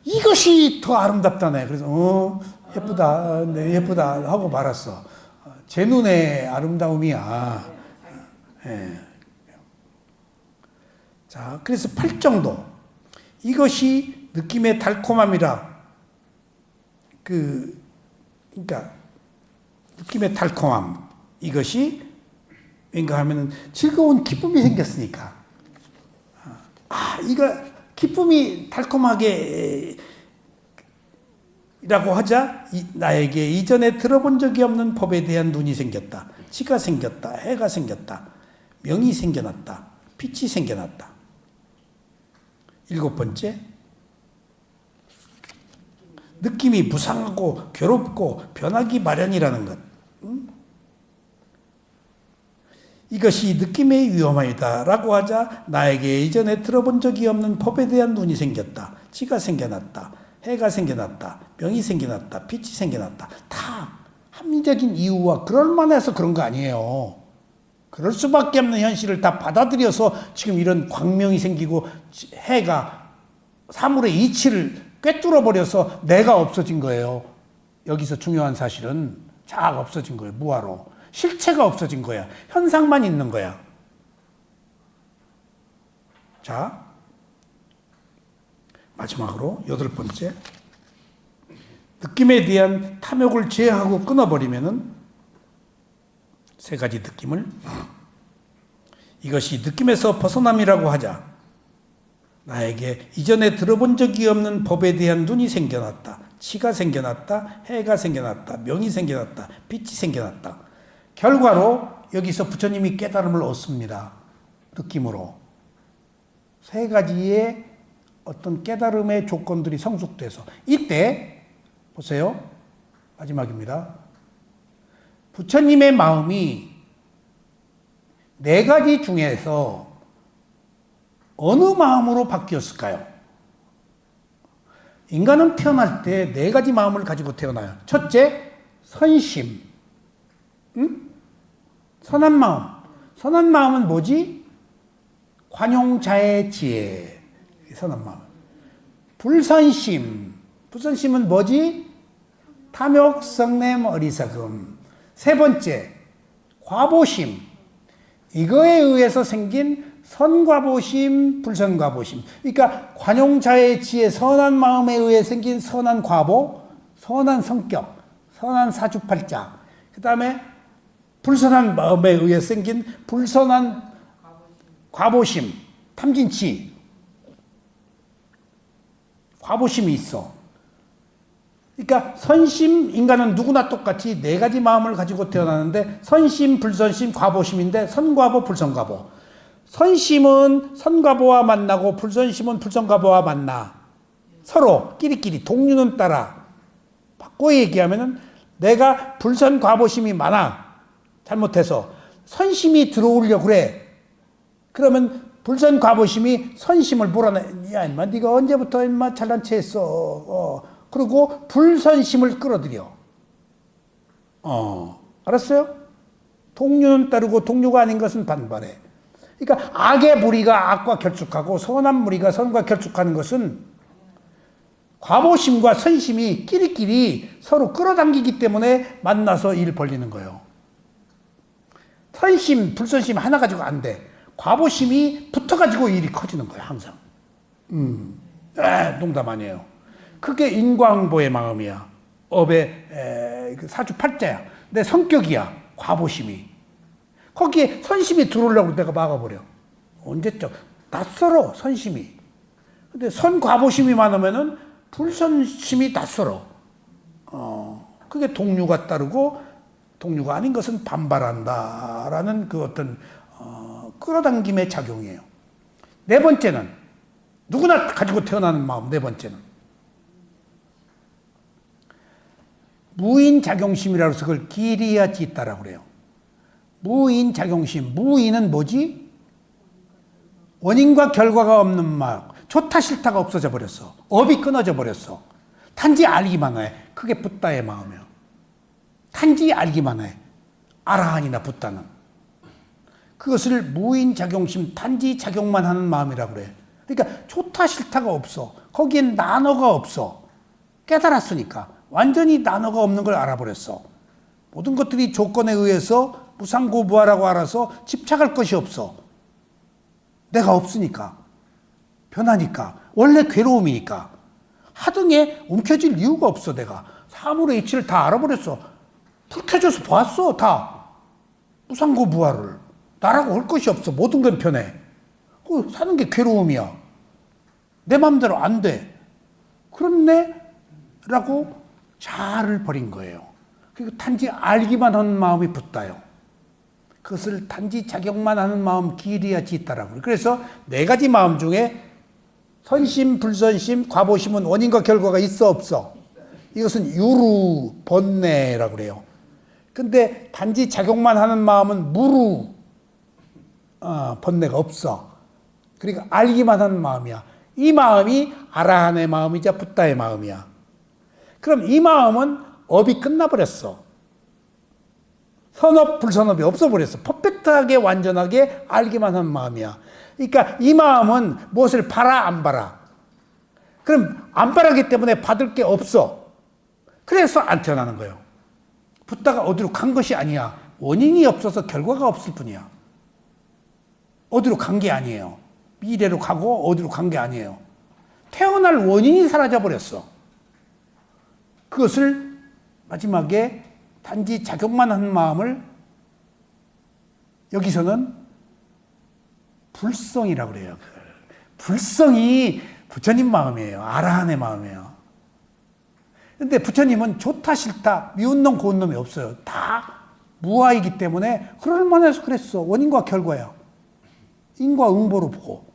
이것이 더 아름답다네. 그래서, 예쁘다. 네, 예쁘다. 하고 말았어. 제 눈의 아름다움이야. 예. 자, 그래서 8정도. 이것이 느낌의 달콤함이라. 그러니까, 느낌의 달콤함. 이것이, 뭔가 하면은 즐거운 기쁨이 생겼으니까. 이거, 기쁨이 달콤하게, 라고 하자, 나에게 이전에 들어본 적이 없는 법에 대한 눈이 생겼다. 지가 생겼다. 해가 생겼다. 명이 생겨났다. 빛이 생겨났다. 7번째, 느낌이 무상하고 괴롭고 변하기 마련이라는 것. 이것이 느낌의 위험이다 라고 하자 나에게 이전에 들어본 적이 없는 법에 대한 눈이 생겼다. 지가 생겨났다. 해가 생겨났다. 명이 생겨났다. 빛이 생겨났다. 다 합리적인 이유와 그럴만해서 그런 거 아니에요. 그럴 수밖에 없는 현실을 다 받아들여서 지금 이런 광명이 생기고 해가 사물의 이치를 꿰뚫어 버려서 내가 없어진 거예요. 여기서 중요한 사실은 자아가 없어진 거예요. 무아로. 실체가 없어진 거야. 현상만 있는 거야. 자, 마지막으로 8번째. 느낌에 대한 탐욕을 제어하고 끊어버리면은 3가지 느낌을 이것이 느낌에서 벗어남이라고 하자 나에게 이전에 들어본 적이 없는 법에 대한 눈이 생겨났다. 치가 생겨났다. 해가 생겨났다. 명이 생겨났다. 빛이 생겨났다. 결과로 여기서 부처님이 깨달음을 얻습니다. 느낌으로. 3가지의 어떤 깨달음의 조건들이 성숙돼서 이때 보세요. 마지막입니다. 부처님의 마음이 4가지 중에서 어느 마음으로 바뀌었을까요? 인간은 태어날 때 4가지 마음을 가지고 태어나요. 첫째, 선심. 선한 마음. 선한 마음은 뭐지? 관용자의 지혜. 선한 마음. 불선심. 불선심은 뭐지? 탐욕, 성냄, 어리석음. 3번째, 과보심. 이거에 의해서 생긴 선과보심, 불선과보심. 그러니까 관용자의 지혜, 선한 마음에 의해 생긴 선한 과보, 선한 성격, 선한 사주팔자. 그 다음에 불선한 마음에 의해 생긴 불선한 과보심, 탐진치. 과보심이 있어. 그러니까 선심, 인간은 누구나 똑같이 4가지 마음을 가지고 태어나는데 선심, 불선심, 과보심인데 선과보, 불선과보. 선심은 선과보와 만나고 불선심은 불선과보와 만나. 서로 끼리끼리 동류는 따라. 바꿔 얘기하면은 내가 불선과보심이 많아. 잘못해서 선심이 들어오려고 그래. 그러면 불선과보심이 선심을 몰아내. 야 인마 네가 언제부터 인마 잘난 체 했어. 그리고 불선심을 끌어들여. 알았어요? 동류는 따르고 동류가 아닌 것은 반발해. 그러니까 악의 무리가 악과 결축하고 선한 무리가 선과 결축하는 것은 과보심과 선심이 끼리끼리 서로 끌어당기기 때문에 만나서 일 벌리는 거예요. 선심, 불선심 하나 가지고 안 돼. 과보심이 붙어가지고 일이 커지는 거예요, 항상. 농담 아니에요. 그게 인광보의 마음이야. 업의 사주팔자야. 내 성격이야. 과보심이. 거기에 선심이 들어오려고 내가 막아버려. 언제적? 낯설어, 선심이. 근데 선과보심이 많으면은 불선심이 낯설어. 그게 동류가 따르고 동류가 아닌 것은 반발한다라는 그 어떤 끌어당김의 작용이에요. 4번째는 누구나 가지고 태어나는 마음. 4번째는 무인작용심이라고 해서 그걸 기리야 짓다라고 그래요. 무인작용심. 무인은 뭐지? 원인과 결과가 없는 막 좋다 싫다가 없어져 버렸어. 업이 끊어져 버렸어. 단지 알기만 해. 그게 붓다의 마음이야. 단지 알기만 해. 아라한이나 붓다는. 그것을 무인작용심, 단지작용만 하는 마음이라고 그래. 그러니까 좋다 싫다가 없어. 거기엔 나너가 없어. 깨달았으니까. 완전히 나너가 없는 걸 알아버렸어. 모든 것들이 조건에 의해서 무상고부하라고 알아서 집착할 것이 없어. 내가 없으니까. 변하니까. 원래 괴로움이니까. 하등에 움켜질 이유가 없어 내가. 사물의 이치를 다 알아버렸어. 불 켜져서 봤어 다. 무상고부하를. 나라고 할 것이 없어. 모든 건 변해. 사는 게 괴로움이야. 내 마음대로 안 돼. 그렇네? 라고 자아를 버린 거예요. 그리고 단지 알기만 하는 마음이 붙다요. 그것을 단지 자격만 하는 마음 기리야 짓다라고. 그래서 네 가지 마음 중에 선심, 불선심, 과보심은 원인과 결과가 있어 없어? 이것은 유루, 번뇌라고 그래요. 근데 단지 작용만 하는 마음은 무루, 번뇌가 없어. 그러니까 알기만 하는 마음이야. 이 마음이 아라한의 마음이자 붓다의 마음이야. 그럼 이 마음은 업이 끝나버렸어. 선업, 불선업이 없어버렸어. 퍼펙트하게 완전하게 알기만 하는 마음이야. 그러니까 이 마음은 무엇을 바라 안 바라. 그럼 안 바라기 때문에 받을 게 없어. 그래서 안 태어나는 거예요. 붓다가 어디로 간 것이 아니야. 원인이 없어서 결과가 없을 뿐이야. 어디로 간 게 아니에요. 미래로 가고 어디로 간 게 아니에요. 태어날 원인이 사라져버렸어. 그것을 마지막에 단지 작용만 한 마음을 여기서는 불성이라고 그래요. 불성이 부처님 마음이에요. 아라한의 마음이에요. 근데 부처님은 좋다 싫다 미운 놈 고운 놈이 없어요. 다 무아이기 때문에 그럴 만해서 그랬어. 원인과 결과야. 인과 응보로 보고.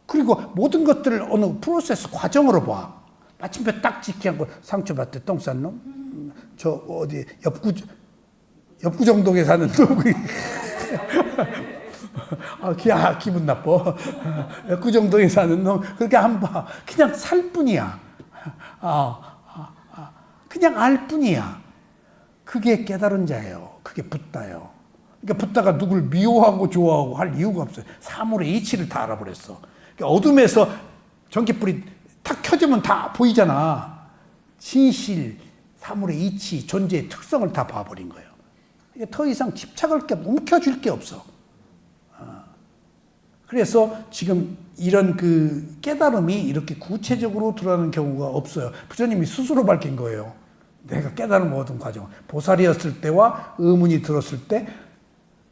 그리고 모든 것들을 어느 프로세스 과정으로 봐. 마침표 딱 지키 않고 상처받대 똥 싼 놈? 저 어디 옆구정동에 사는 놈? 기분 나빠. 옆구정동에 사는 놈 그렇게 안 봐. 그냥 살 뿐이야. 그냥 알 뿐이야. 그게 깨달은 자예요. 그게 붓다예요. 그러니까 붓다가 누굴 미워하고 좋아하고 할 이유가 없어요. 사물의 이치를 다 알아버렸어. 그러니까 어둠에서 전기불이 탁 켜지면 다 보이잖아. 진실, 사물의 이치, 존재의 특성을 다 봐버린 거예요. 그러니까 더 이상 집착할 게 움켜줄 게 없어. 그래서 지금 이런 그 깨달음이 이렇게 구체적으로 드러나는 경우가 없어요. 부처님이 스스로 밝힌 거예요. 내가 깨달음을 얻은 과정. 보살이었을 때와 의문이 들었을 때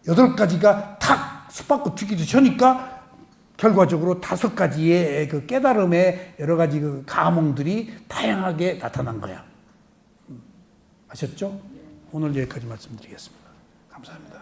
8가지가 탁 숯받고 죽이듯이 하니까 결과적으로 5가지의 그 깨달음의 여러 가지 그 감흥들이 다양하게 나타난 거야. 아셨죠? 오늘 여기까지 말씀드리겠습니다. 감사합니다.